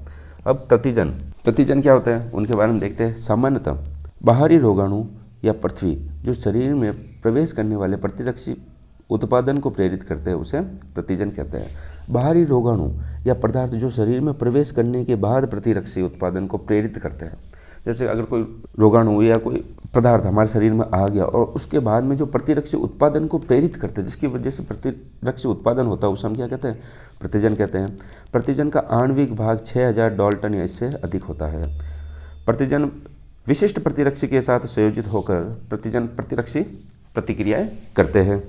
A: अब प्रतिजन क्या होता है उनके बारे में देखते हैं। सामान्यतः बाहरी रोगाणु या पृथ्वी जो शरीर में प्रवेश करने वाले प्रतिरक्षी उत्पादन को प्रेरित करते हैं उसे प्रतिजन कहते हैं। बाहरी रोगाणु या पदार्थ जो शरीर में प्रवेश करने के बाद प्रतिरक्षी उत्पादन को प्रेरित करते हैं। जैसे अगर कोई रोगाणु या कोई पदार्थ हमारे शरीर में आ गया और उसके बाद में जो प्रतिरक्षी उत्पादन को प्रेरित करते हैं, जिसकी वजह से प्रतिरक्षी उत्पादन होता है, उसे हम क्या कहते हैं? प्रतिजन कहते हैं। प्रतिजन का आणविक भाग 6000 डाल्टन या इससे अधिक होता है। प्रतिजन विशिष्ट प्रतिरक्षी के साथ संयोजित होकर प्रतिजन प्रतिरक्षी प्रतिक्रियाएं करते हैं।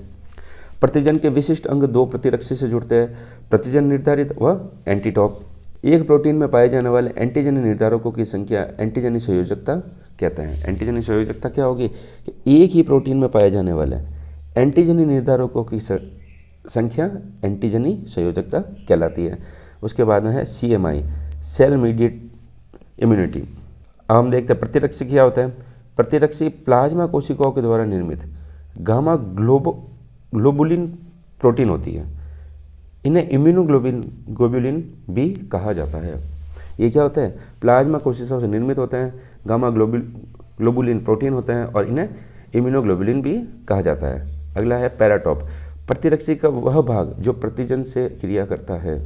A: प्रतिजन के विशिष्ट अंग 2 प्रतिरक्षी से जुड़ते हैं, प्रतिजन निर्धारित व एंटीटॉप। एक प्रोटीन में पाए जाने वाले एंटीजनी निर्धारकों की संख्या एंटीजनी संयोजकता कहते हैं। एंटीजनी संयोजकता क्या होगी कि एक ही प्रोटीन में पाए जाने वाले एंटीजनी निर्धारकों की संख्या एंटीजनी संयोजकता कहलाती है। उसके बाद में है CMI, सेल मीडिएट इम्यूनिटी। अब हम देखते हैं प्रतिरक्षी क्या होता है। प्रतिरक्षी प्लाज्मा कोशिकाओं के द्वारा निर्मित गामा ग्लोबुलिन प्रोटीन होती है, इन्हें इम्यूनोग्लोबुलिन भी कहा जाता है। ये क्या होता है? प्लाज्मा कोशिकाओं से निर्मित होते हैं, गामा ग्लोबुलिन प्रोटीन होते हैं और इन्हें इम्यूनोग्लोबुलिन भी कहा जाता है। अगला है पैराटॉप। प्रतिरक्षी का वह भाग जो प्रतिजन से क्रिया करता है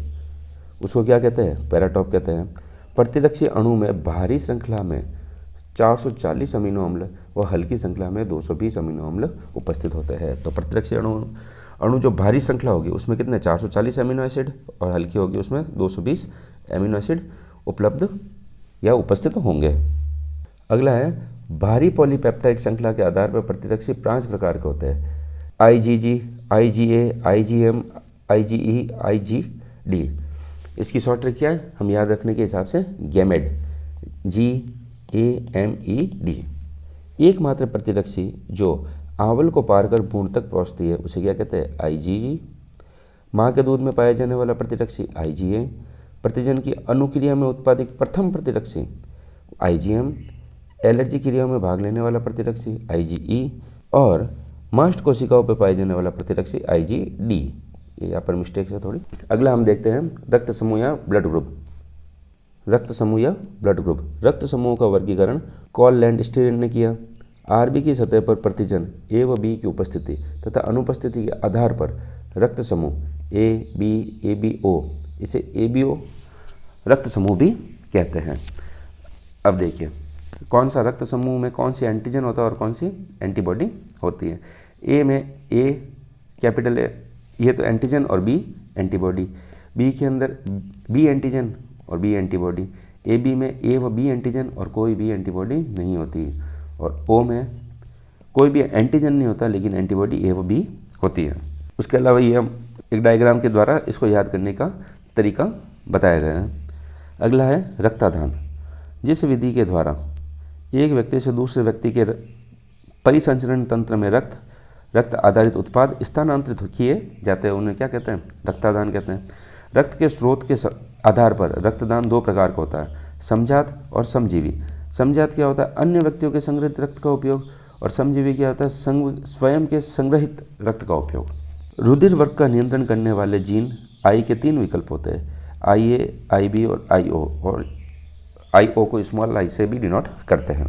A: उसको क्या कहते हैं? पैराटॉप कहते हैं। प्रतिरक्षी अणु में भारी श्रृंखला में 440 अमीनो अम्ल व हल्की श्रृंखला में 220 अमीनो अम्ल उपस्थित होते हैं। तो प्रतिरक्षी अणु जो भारी श्रृंखला होगी उसमें कितने? 440 अमीनो एसिड और हल्की होगी उसमें 220 अमीनो एसिड उपलब्ध या उपस्थित होंगे। अगला है भारी पॉलीपेप्टाइड श्रृंखला के आधार पर प्रतिरक्षी 5 प्रकार के होते हैं। IgG, IgA, IgM, IgE, IgD। इसकी शॉर्ट ट्रिक क्या है? हम याद रखने के हिसाब से गैमेड, GAMED। एकमात्र प्रतिरक्षी जो आवल को पार कर भ्रूण तक पहुंचती है उसे क्या कहते हैं? IgG। माँ के दूध में पाया जाने वाला प्रतिरक्षी IgA। प्रतिजन की अनुक्रिया में उत्पादित प्रथम प्रतिरक्षी IgM। एलर्जी क्रियाओं में भाग लेने वाला प्रतिरक्षी IgE और मास्ट कोशिकाओं पर पाए जाने वाला प्रतिरक्षी IgD। ये यहाँ पर मिस्टेक है थोड़ी। अगला हम देखते हैं रक्त समूह या ब्लड ग्रुप। रक्त समूह या ब्लड ग्रुप। रक्त समूह का वर्गीकरण कॉल लैंडस्टीन ने किया। आरबी की सतह पर प्रतिजन ए व बी की उपस्थिति तथा अनुपस्थिति के आधार पर रक्त समूह ए बी ABO, इसे ABO रक्त समूह भी कहते हैं। अब देखिए कौन सा रक्त समूह में कौन सी एंटीजन होता है और कौन सी एंटीबॉडी होती है। ए में ए कैपिटल ए, ये तो एंटीजन और बी एंटीबॉडी। बी के अंदर बी एंटीजन और बी एंटीबॉडी। AB में ए व बी एंटीजन और कोई भी एंटीबॉडी नहीं होती। और O में कोई भी एंटीजन नहीं होता लेकिन एंटीबॉडी ए व बी होती है। उसके अलावा ये हम एक डायग्राम के द्वारा इसको याद करने का तरीका बताया गया है। अगला है रक्तादान। जिस विधि के द्वारा एक व्यक्ति से दूसरे व्यक्ति के परिसंचरण तंत्र में रक्त आधारित उत्पाद स्थानांतरित किए जाते हैं उन्हें क्या कहते हैं? रक्तादान कहते हैं। रक्त के स्रोत के आधार पर रक्तदान 2 प्रकार का होता है, समजात और समजीवी। समजात क्या होता है? अन्य व्यक्तियों के संग्रहित रक्त का उपयोग, और समजीवी क्या होता है? स्वयं के संग्रहित रक्त का उपयोग। रुधिर वर्ग का नियंत्रण करने वाले जीन आई के 3 विकल्प होते हैं, IA, IB और IO, और IO को स्मॉल आई से भी डिनोट करते हैं।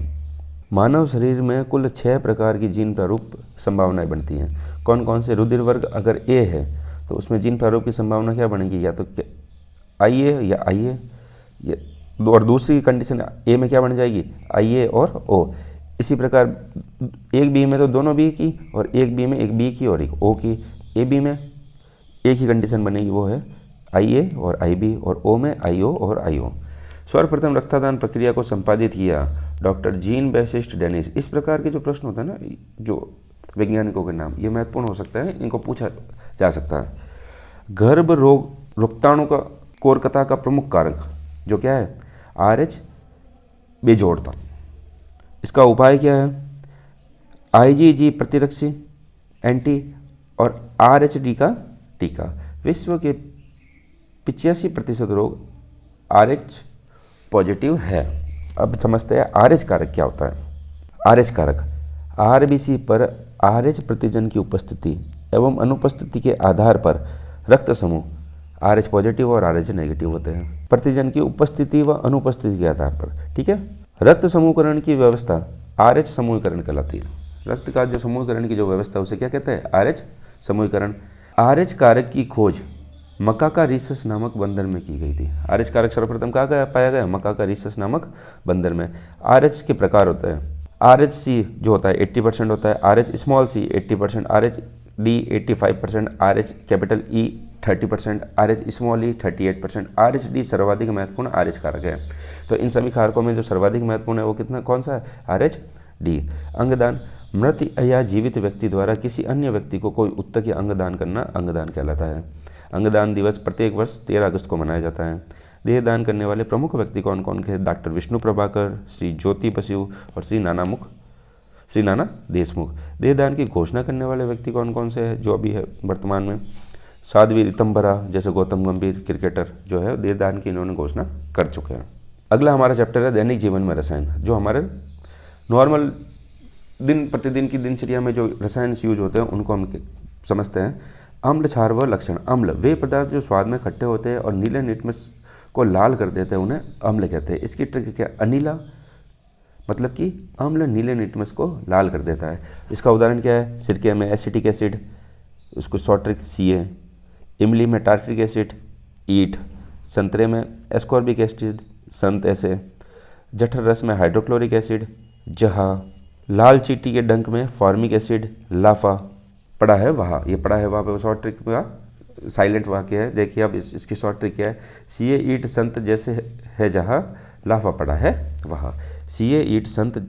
A: मानव शरीर में कुल 6 प्रकार की जीन प्रारूप संभावनाएं बनती हैं। कौन कौन से? रुधिर वर्ग अगर A है तो उसमें जीन प्रारूप की संभावना क्या बनेगी? या तो IA या IA, और दूसरी कंडीशन A में क्या बन जाएगी? IA और O। इसी प्रकार एक B में तो दोनों B की, और एक B में एक B की और एक O की। AB में एक ही कंडीशन बनेगी, वो है IA और IB, और O में IO और IO। सर्वप्रथम रक्तदान प्रक्रिया को संपादित किया डॉक्टर जीन बैप्टिस्ट डेनिस। इस प्रकार के जो प्रश्न होते हैं ना, जो वैज्ञानिकों के नाम, ये महत्वपूर्ण हो सकता है, इनको पूछा जा सकता है। गर्भ रोग रोक्ताणु का कोरकता का प्रमुख कारक जो क्या है? RH बेजोड़ता। इसका उपाय क्या है? IgG प्रतिरक्षी एंटी और RHD का टीका। विश्व के 85% रोग RH पॉजिटिव है। अब समझते हैं RH कारक क्या होता है। RH कारक RBC पर RH प्रतिजन की उपस्थिति एवं अनुपस्थिति के आधार पर रक्त समूह RH पॉजिटिव और RH नेगेटिव होते हैं, प्रतिजन की उपस्थिति व अनुपस्थिति के आधार पर। ठीक है। रक्त समूहकरण की व्यवस्था RH समूहीकरण कहलाती है। रक्त का जो समूहीकरण की जो व्यवस्था है उसे क्या कहते हैं? RH समूहीकरण। RH कारक की खोज मकाका रीसस नामक बंदर में की गई थी। RH कारक सर्वप्रथम कहाँ पाया गया? मकाका रीसस नामक बंदर में। RH के प्रकार होते हैं, RHC जो होता है 80% होता है, RH small c 80%, RHD 85%, RH capital E 30%, RH small e 38%, RHD सर्वाधिक महत्वपूर्ण RH कारक है। तो इन सभी कारकों में जो सर्वाधिक महत्वपूर्ण है वो कितना कौन सा है? RHD। अंगदान। मृत या जीवित व्यक्ति द्वारा किसी अन्य व्यक्ति को कोई उत्तक या अंगदान करना अंगदान कहलाता है। अंगदान दिवस प्रत्येक वर्ष 13 अगस्त को मनाया जाता है। देह दान करने वाले प्रमुख व्यक्ति कौन कौन के? डॉक्टर विष्णु प्रभाकर, श्री ज्योति बसु और श्री नाना देशमुख। देह दान की घोषणा करने वाले व्यक्ति कौन कौन से हैं जो अभी है वर्तमान में? साध्वी ऋतंभरा जैसे गौतम गंभीर क्रिकेटर जो है देह दान की इन्होंने घोषणा कर चुके हैं। अगला हमारा चैप्टर है दैनिक जीवन में रसायन, जो हमारे नॉर्मल दिन प्रतिदिन की दिनचर्या में जो रसायन यूज होते हैं उनको हम समझते हैं। अम्ल, क्षार व लक्षण। अम्ल वे पदार्थ जो स्वाद में खट्टे होते हैं और नीले लिटमस को लाल कर देते हैं, उन्हें अम्ल कहते हैं। इसकी ट्रिक क्या? अनिला, मतलब कि अम्ल नीले लिटमस को लाल कर देता है। इसका उदाहरण क्या है? सिरके में एसिटिक एसिड, उसको शॉर्ट ट्रिक Ca, इमली में टार्ट्रिक एसिड, ईट, संतरे में एस्कॉर्बिक एसिड, संत ऐसे, जठर रस में हाइड्रोक्लोरिक एसिड, जहा, लाल चींटी के डंक में फॉर्मिक एसिड, लाफा। पड़ा है वहाँ, ये पड़ा है वहाँ पे शॉर्ट ट्रिक का साइलेंट वाक्य है। देखिए अब इसकी शॉर्ट ट्रिक क्या है? Ca, ईट, संत जैसे है जहाँ, लाफा पड़ा है वहाँ। Ca, ईट, संत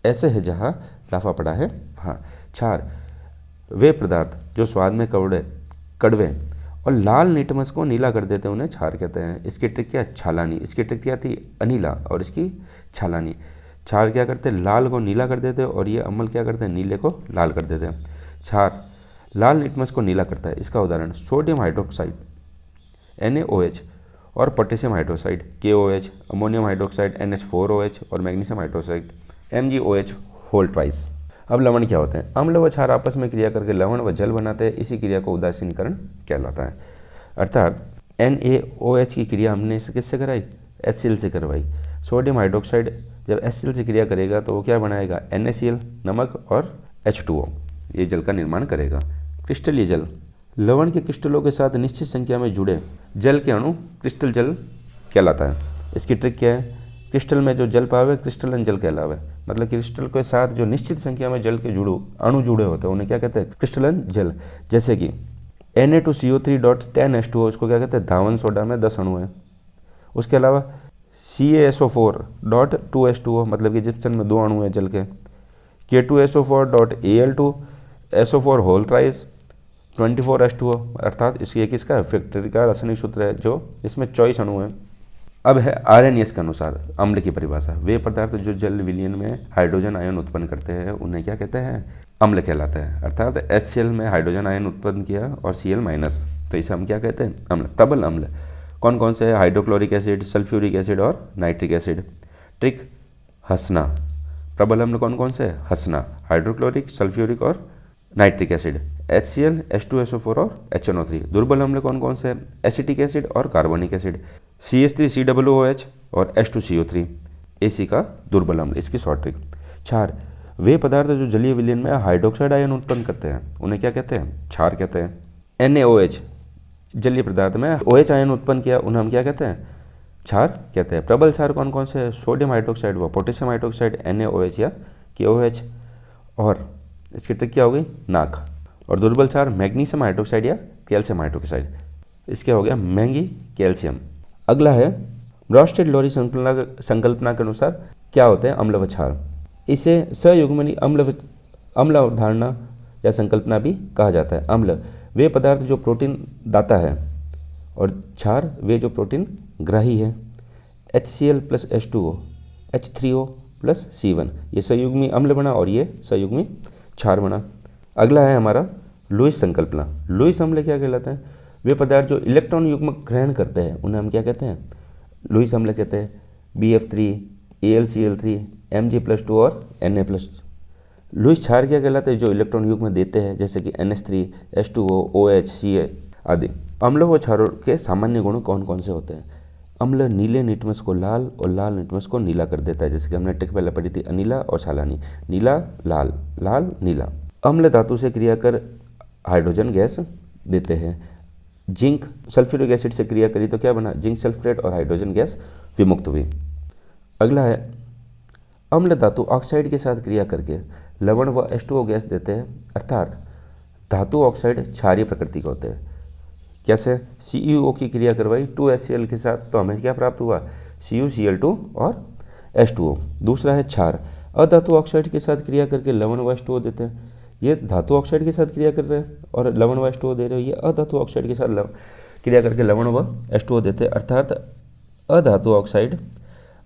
A: ऐसे है जहाँ, लाफा पड़ा है वहाँ। क्षार वे पदार्थ जो स्वाद में कड़वे और लाल लिटमस को नीला कर देते हैं, उन्हें क्षार कहते हैं। इसकी ट्रिक क्या है? छालानी। इसकी ट्रिक क्या थी? अनीला, और इसकी छालानी। क्षार क्या करते हैं? लाल को नीला कर देते हैं, और ये अम्ल क्या करते हैं? नीले को लाल कर देते हैं। क्षार लाल लिटमस को नीला करता है। इसका उदाहरण सोडियम हाइड्रोक्साइड NaOH और potassium hydroxide KOH, ammonium hydroxide NH4OH और magnesium hydroxide MgOH whole twice. अब लवण क्या होते हैं? अम्ल व क्षार आपस में क्रिया करके लवण व जल बनाते हैं। इसी क्रिया को उदासीनीकरण कहलाता है। अर्थात NaOH की क्रिया हमने किससे कराई? HCl से करवाई। सोडियम हाइड्रोक्साइड जब HCl से क्रिया करेगा तो वो क्या बनाएगा? NaCl, नमक, और H2O, ये जल का निर्माण करेगा। क्रिस्टलीय जल लवण के क्रिस्टलों के साथ निश्चित संख्या में जुड़े जल के अणु क्रिस्टल जल कहलाता है। इसकी ट्रिक क्या है? क्रिस्टल में जो जल पावे क्रिस्टलन जल कहलावे। मतलब क्रिस्टल के साथ जो निश्चित संख्या में जल के अणु जुड़े होते हैं उन्हें क्या कहते हैं? क्रिस्टलन जल। जैसे कि Na2CO3.10H2O, इसको क्या कहते हैं? धावन सोडा में 10 अणु हैं। उसके अलावा CaSO4.2H2O, मतलब कि जिप्सम में 2 अणु हैं जल के। K2SO4.Al2SO4 होल थ्राइस 24H2O, अर्थात इसकी एक इसका फैक्टरी का रासायनिक सूत्र है जो इसमें 24 अणु हैं। अब है आरएनएस के अनुसार अम्ल की परिभाषा। वे पदार्थ जो जल विलयन में हाइड्रोजन आयन उत्पन्न करते हैं उन्हें क्या कहते हैं? अम्ल कहलाते हैं। अर्थात HCl में हाइड्रोजन आयन उत्पन्न किया और Cl-, तो इसे हम क्या कहते हैं? अम्ल। प्रबल अम्ल कौन कौन से है? हाइड्रोक्लोरिक एसिड, सल्फ्यूरिक एसिड और नाइट्रिक एसिड। ट्रिक हंसना। प्रबल अम्ल कौन कौन से है? हंसना, हाइड्रोक्लोरिक, सल्फ्यूरिक और नाइट्रिक एसिड। HCl, H2SO4 और HNO3। दुर्बल अम्ल कौन कौन से है? एसिटिक एसिड और कार्बोनिक एसिड। CH3COOH और H2CO3, AC का दुर्बल अम्ल। इसकी शॉर्ट ट्रिक। क्षार वे पदार्थ जो जलीय विलयन में हाइड्रोक्साइड आयन उत्पन्न करते हैं उन्हें क्या कहते हैं? क्षार कहते हैं। NaOH जलीय पदार्थ में OH आयन उत्पन्न किया, उन्हें हम क्या कहते हैं? क्षार कहते हैं। प्रबल क्षार कौन कौन से है? सोडियम हाइड्रोक्साइड व पोटेशियम हाइड्रोक्साइड NaOH या KOH। और इसकी ट्रिक क्या हो गई? नाक। और दुर्बल क्षार मैग्नीशियम हाइड्रोक्साइड या कैल्शियम हाइड्रोक्साइड। इसके हो गया मैंगी कैल्शियम। अगला है ब्रॉस्टेड-लोरी संकल्पना के अनुसार क्या होते हैं अम्ल व क्षार। इसे सयुग्मनी अम्ल अवधारणा या संकल्पना भी कहा जाता है। अम्ल वे पदार्थ जो प्रोटीन दाता है और क्षार वे जो प्रोटीन ग्राही है। HCl + H2O, H3O + C1, ये संयुग्मी अम्ल बना और ये संयुग्मी क्षार बना। अगला है हमारा लुईस संकल्पना। लुईस अम्ल क्या कहलाता है? वे पदार्थ जो इलेक्ट्रॉन युग्म ग्रहण करते हैं उन्हें हम क्या कहते हैं? लुईस अम्ल कहते हैं। BF3, AlCl3, Mg+2 और Na+। लुईस क्षार क्या कहलाते हैं? जो इलेक्ट्रॉन युग्म देते हैं, जैसे कि NH3, H2O, OH, Ca आदि। अम्लों व क्षारों के सामान्य गुण कौन कौन से होते हैं? अम्ल नीले लिटमस को लाल और लाल लिटमस को नीला कर देता है, जैसे कि हमने ट्रिक पहले पढ़ी थी, अनीला और छालानी। नीला, लाल, लाल, नीला। अम्ल धातु से क्रिया कर हाइड्रोजन गैस देते हैं। जिंक सल्फ्यूरिक एसिड से क्रिया करी तो क्या बना? जिंक सल्फेट और हाइड्रोजन गैस विमुक्त हुई। अगला है अम्ल धातु ऑक्साइड के साथ क्रिया करके लवण व H2O गैस देते हैं, अर्थात धातु ऑक्साइड क्षारीय प्रकृति के होते हैं। कैसे? CuO की क्रिया करवाई 2HCl के साथ तो हमें क्या प्राप्त हुआ? CuCl2 और H2O। दूसरा है क्षार अधातु ऑक्साइड के साथ क्रिया करके लवण व H2O देते हैं। ये धातु ऑक्साइड के साथ क्रिया कर रहे हैं और लवण व H2O दे रहे हो। ये अधातु ऑक्साइड के साथ क्रिया करके लवण व H2O देते हैं, अर्थात अधातु ऑक्साइड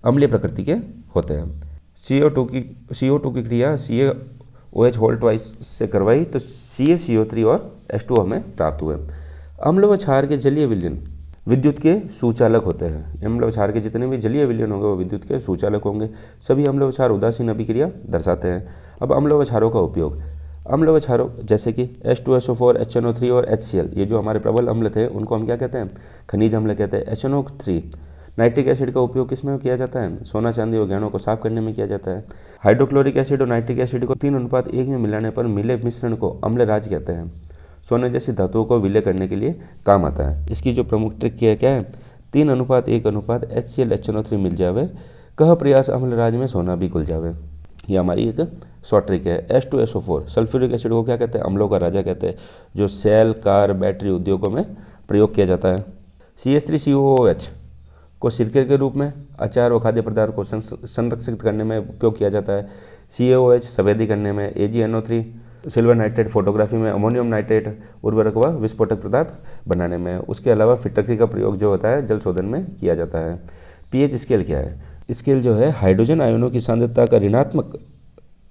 A: अम्लीय प्रकृति के होते हैं। CO2 की क्रिया CaOH होल ट्वाइस से करवाई तो CaCO3 और H2O हमें प्राप्त हुए। अम्ल व क्षार के जलीय विलयन विद्युत के सुचालक होते हैं। अम्ल क्षार के जितने भी जलीय विलयन होंगे वो विद्युत के सुचालक होंगे। सभी अम्ल क्षार उदासीन अभिक्रिया दर्शाते हैं। अब अम्ल क्षारों का उपयोग, अम्ल क्षारों जैसे कि H2SO4, HNO3 और HCl, ये जो हमारे प्रबल अम्ल थे उनको हम क्या कहते हैं? खनिज अम्ल कहते हैं। HNO3 नाइट्रिक एसिड का उपयोग किस में किया जाता है? सोना चांदी और गहनों को साफ करने में किया जाता है। हाइड्रोक्लोरिक एसिड और नाइट्रिक एसिड को 3:1 में मिलाने पर मिले मिश्रण को अम्लराज कहते हैं। सोने जैसी धातुओं को विलय करने के लिए काम आता है। इसकी जो प्रमुख ट्रिक क्या है? 3:1 HCl HNO3 मिल जावे, कह प्रयास अम्लराज में सोना भी घुल जावे। ये हमारी एक शॉर्ट ट्रिक है। H2SO4 सल्फ्यूरिक एसिड को क्या कहते हैं? अम्लों का राजा कहते हैं, जो सेल, कार, बैटरी उद्योगों में प्रयोग किया जाता है। CH3COOH को सिरके के रूप में अचार और खाद्य पदार्थ को संरक्षित करने में उपयोग किया जाता है। CaOH सफेदी करने में। AgNO3 सिल्वर नाइट्रेट फोटोग्राफी में। अमोनियम नाइट्रेट उर्वरक व विस्फोटक पदार्थ बनाने में। उसके अलावा फिटकरी का प्रयोग जो होता है जल शोधन में किया जाता है। पीएच स्केल क्या है? स्केल जो है हाइड्रोजन आयनों की सांद्रता का ऋणात्मक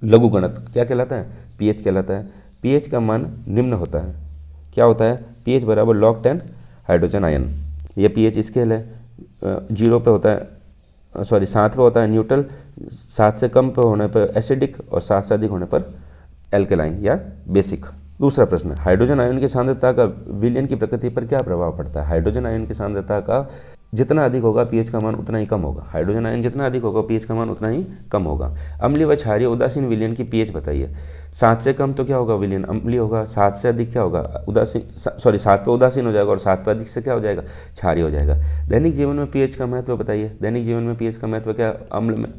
A: लघुगणक क्या कहलाता है? पीएच कहलाता है। पीएच का मान निम्न होता है। क्या होता है? पीएच बराबर log 10 हाइड्रोजन आयन। ये पीएच स्केल है। 0 पे होता है, 7 पे होता है न्यूट्रल, 7 से कम पे होने पर एसिडिक और 7 से अधिक होने पर एल्कलाइन या बेसिक। दूसरा प्रश्न, हाइड्रोजन आयन की सांद्रता का विलयन की प्रकृति पर क्या प्रभाव पड़ता है? हाइड्रोजन आयन की सांद्रता का जितना अधिक होगा पीएच का मान उतना ही कम होगा। हाइड्रोजन आयन जितना अधिक होगा पीएच का मान उतना ही कम होगा। अम्लीय व क्षारीय उदासीन विलयन की पीएच बताइए। 7 से कम तो क्या होगा? विलयन अम्लीय होगा। 7 से अधिक क्या होगा? 7 पे उदासीन हो जाएगा और 7 पे अधिक से क्या हो जाएगा? क्षारीय हो जाएगा। दैनिक जीवन में पीएच का महत्व बताइए। दैनिक जीवन में पीएच का महत्व क्या? अम्ल में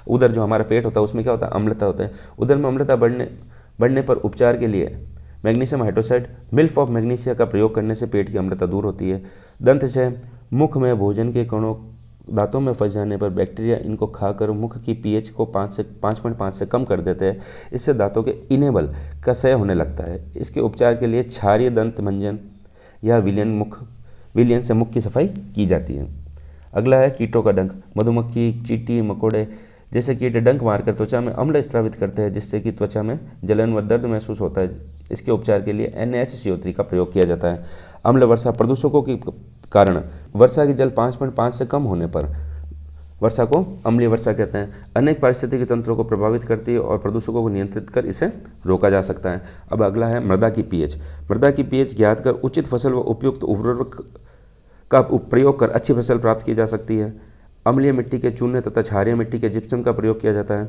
A: उदर जो हमारा पेट होता है उसमें क्या होता है? अम्लता होता है। उदर में अम्लता बढ़ने पर उपचार के लिए magnesium hydroxide, MILF of magnesia का प्रयोग करने से पेट की अम्लता दूर होती है। दंतक्षय, मुख में भोजन के कणों दांतों में फंस जाने पर बैक्टीरिया इनको खाकर मुख की पीएच को 5.5 से कम कर देते हैं। इससे दांतों के इनेबल का क्षय होने लगता है। इसके उपचार के लिए क्षारीय दंत मंजन या विलयन से मुख की सफाई की जाती है। अगला है कीटों का डंक। मधुमक्खी, चींटी, मकोड़े जैसे कीट डंक मारकर त्वचा में अम्ल स्रावित करते हैं, जिससे कि त्वचा में जलन व दर्द महसूस होता है। इसके उपचार के लिए NaCO3 का प्रयोग किया जाता है। अम्ल वर्षा, प्रदूषकों के कारण वर्षा की जल 5.5 से कम होने पर वर्षा को अम्लीय वर्षा कहते हैं। अनेक पारिस्थितिकी तंत्रों को प्रभावित करती है और प्रदूषकों को नियंत्रित कर इसे रोका जा सकता है। अब अगला है मृदा की पीएच। मृदा की पीएच ज्ञात कर उचित फसल व उपयुक्त उर्वरक का प्रयोग कर अच्छी फसल प्राप्त की जा सकती है। अम्लीय मिट्टी के चूने तथा क्षारीय मिट्टी के जिप्सम का प्रयोग किया जाता है।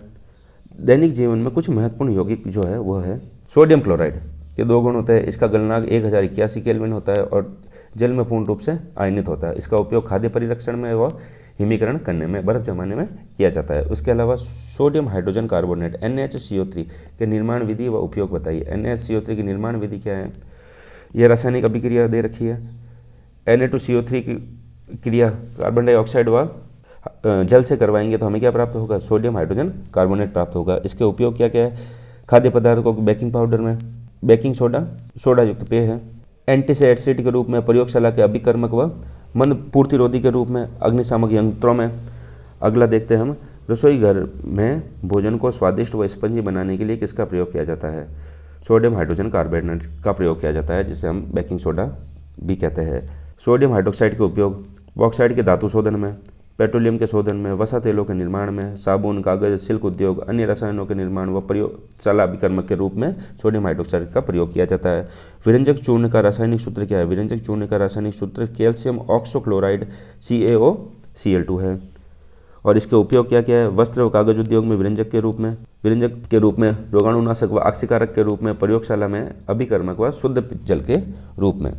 A: दैनिक जीवन में कुछ महत्वपूर्ण यौगिक जो है वह है सोडियम क्लोराइड के 2 गुण होते हैं। इसका गलनांक 1081 केल्विन होता है और जल में पूर्ण रूप से आयनित होता है। इसका उपयोग खाद्य परिरक्षण में व हिमीकरण करने में, बर्फ जमाने में किया जाता है। उसके अलावा सोडियम हाइड्रोजन कार्बोनेट NaCO3 के निर्माण विधि व उपयोग बताइए। NaCO3 की निर्माण विधि क्या है? यह रासायनिक अभिक्रिया दे रखी है। Na2CO3 की क्रिया कार्बन डाइऑक्साइड व जल से करवाएंगे तो हमें क्या प्राप्त होगा? सोडियम हाइड्रोजन कार्बोनेट प्राप्त होगा। इसके उपयोग क्या क्या है? खाद्य पदार्थ को बेकिंग पाउडर में, बेकिंग सोडा युक्त पेय है। एंटीसेप्टिक के रूप में, प्रयोगशाला के अभिकर्मक व मंद पूर्तिरोधी के रूप में, अग्निशामक यंत्रों में। अगला देखते हैं हम, रसोई घर में भोजन को स्वादिष्ट व स्पंजी बनाने के लिए किसका प्रयोग किया जाता है? सोडियम हाइड्रोजन कार्बोनेट का प्रयोग किया जाता है, जिसे हम बेकिंग सोडा भी कहते हैं। सोडियम हाइड्रोक्साइड के उपयोग बॉक्साइड के धातु शोधन में, पेट्रोलियम के शोधन में, वसा तेलों के निर्माण में, साबुन, कागज, सिल्क उद्योग, अन्य रसायनों के निर्माण व प्रयोगशाला अभिकर्मक के रूप में सोडियम हाइड्रोक्साइड का प्रयोग किया जाता है। विरंजक चूर्ण का रासायनिक सूत्र क्या है? विरंजक चूर्ण का रासायनिक सूत्र कैल्शियम ऑक्सोक्लोराइड CaOCl2 है। और इसके उपयोग क्या क्या है? वस्त्र व कागज उद्योग में विरंजक के रूप में, रोगाणुनाशक व आक्सीकारक के रूप में, प्रयोगशाला में अभिकर्मक व शुद्ध जल के रूप में।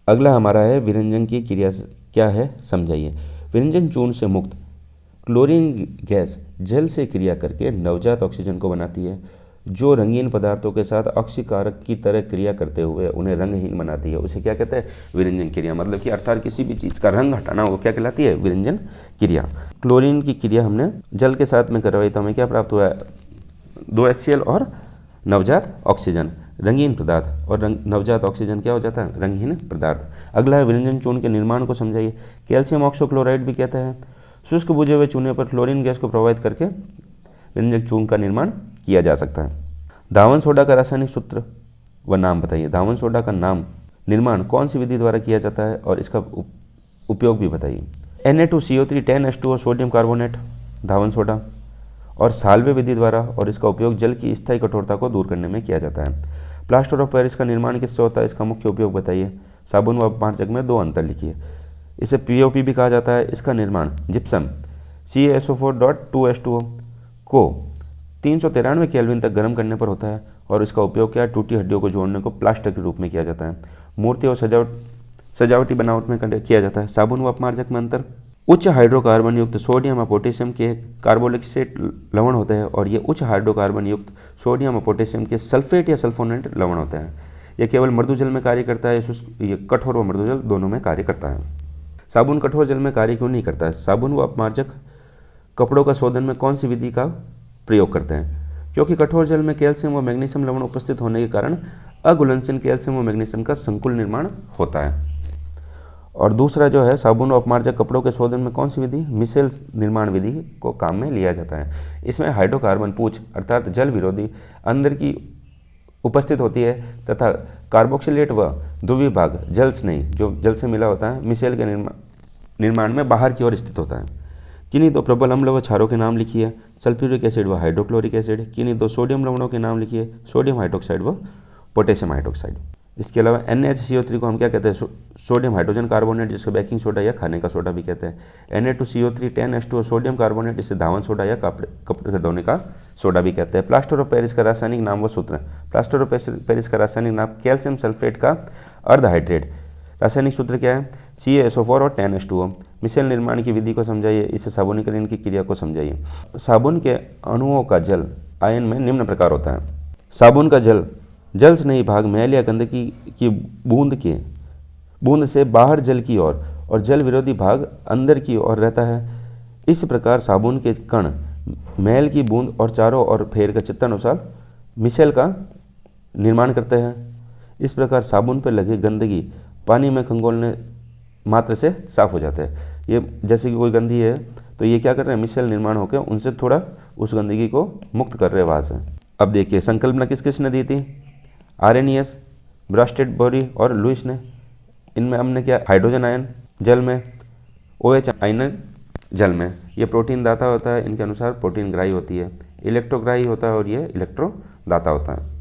A: अगला हमारा है विरंजन की क्रिया क्या है समझाइए। विरंजन चूर्ण से मुक्त क्लोरीन गैस जल से क्रिया करके नवजात ऑक्सीजन को बनाती है, जो रंगीन पदार्थों के साथ ऑक्सीकारक की तरह क्रिया करते हुए उन्हें रंगहीन बनाती है। उसे क्या कहते हैं? विरंजन क्रिया। मतलब कि अर्थात किसी भी चीज़ का रंग हटाना वो क्या कहलाती है? विरंजन क्रिया। क्लोरीन की क्रिया हमने जल के साथ में करवाई तो हमें क्या प्राप्त हुआ है? 2 HCl और नवजात ऑक्सीजन, रंगीन पदार्थ। और नवजात ऑक्सीजन क्या हो जाता है? रंगहीन पदार्थ। अगला है विरंजन चूर्ण के निर्माण को समझाइए। कैल्शियम ऑक्सोक्लोराइड भी कहता है। शुष्क बुझे हुए चूने पर क्लोरीन गैस को प्रभावित करके विरंजक चूर्ण का निर्माण किया जा सकता है। धावन सोडा का रासायनिक सूत्र व नाम बताइए। धावन सोडा का निर्माण कौन सी विधि द्वारा किया जाता है और इसका उपयोग भी बताइए। Na2CO3 10H2O सोडियम कार्बोनेट धावन सोडा और साल्वे विधि द्वारा, और इसका उपयोग जल की स्थायी कठोरता को दूर करने में किया जाता है। प्लास्टर ऑफ पेरिस का निर्माण किससे होता है, इसका मुख्य उपयोग बताइए। साबुन व अपमार्जक में 2 अंतर लिखिए। इसे POP भी कहा जाता है। इसका निर्माण जिप्सम CaSO4.2H2O को 393 केल्विन तक गर्म करने पर होता है, और इसका उपयोग क्या, टूटी हड्डियों को जोड़ने को प्लास्टर के रूप में किया जाता है। मूर्ति और सजावटी बनावट में किया जाता है। साबुन व अपमार्जक में अंतर, उच्च हाइड्रोकार्बन युक्त सोडियम और पोटेशियम के कार्बोलिक लवण होते हैं, और ये उच्च हाइड्रोकार्बन युक्त सोडियम और पोटेशियम के सल्फेट या सल्फोनेट लवण होते हैं। यह केवल मृदु जल में कार्य करता है, ये कठोर व मृदु जल दोनों में कार्य करता है। साबुन कठोर जल में कार्य क्यों नहीं करता है? साबुन व अपमार्जक कपड़ों का शोधन में कौन सी विधि का प्रयोग करते हैं? क्योंकि कठोर जल में कैल्शियम व मैग्नीशियम लवण उपस्थित होने के कारण अघुलनशील कैल्शियम व मैग्नीशियम का संकुल निर्माण होता है। और दूसरा जो है, साबुन व अपमार्जक कपड़ों के शोधन में कौन सी विधि, मिसेल निर्माण विधि को काम में लिया जाता है। इसमें हाइड्रोकार्बन पूंछ अर्थात जल विरोधी अंदर की उपस्थित होती है, तथा कार्बोक्सिलेट व ध्रुवीय भाग जल स्नेही जो जल से मिला होता है मिसेल के निर्माण में बाहर की ओर स्थित होता है। किन्हीं 2 प्रबल अम्ल व क्षारों के नाम लिखिए। सल्फ्यूरिक एसिड व हाइड्रोक्लोरिक एसिड। किन्हीं 2 सोडियम लवणों के नाम लिखिए। सोडियम हाइड्रोक्साइड व पोटेशियम हाइड्रोक्साइड। इसके अलावा NaHCO3 को हम क्या कहते हैं, सोडियम हाइड्रोजन कार्बोनेट, जिसको बेकिंग सोडा या खाने का सोडा भी कहते हैं। Na2CO3 10H2O सोडियम कार्बोनेट, इसे धावन सोडा या कपड़े धोने का सोडा भी कहते हैं। प्लास्टर ऑफ पेरिस का रासायनिक नाम व सूत्र। प्लास्टर ऑफ पेरिस का रासायनिक नाम कैल्शियम सल्फेट का अर्धहाइड्रेट। रासायनिक सूत्र क्या है, CaSO4 और 10H2O। मिसेल निर्माण की विधि को समझाइए। इसे साबुनीकरण की क्रिया को समझाइए। साबुन के अणुओं का जल आयन में निम्न प्रकार होता है। साबुन का जल स्नेही भाग मैल या गंदगी की बूंद से बाहर जल की ओर और जल विरोधी भाग अंदर की ओर रहता है। इस प्रकार साबुन के कण मैल की बूंद और चारों ओर फेर कर चित्तानुसार मिसेल का निर्माण करते हैं। इस प्रकार साबुन पर लगे गंदगी पानी में खंगोलने मात्र से साफ हो जाते हैं। ये जैसे कि कोई गंदगी है तो ये क्या कर रहे हैं, मिसेल निर्माण होकर उनसे थोड़ा उस गंदगी को मुक्त कर रहे हैं वहाँ से। अब देखिए संकल्पना किस किसने दी थी, Arrhenius, ब्रास्टेड बोरी और लुइस ने। इनमें हमने क्या, हाइड्रोजन आयन जल में, OH आयन जल में। ये प्रोटीन दाता होता है, इनके अनुसार प्रोटीन ग्राही होती है, इलेक्ट्रोग्राही होता है और ये इलेक्ट्रो दाता होता है।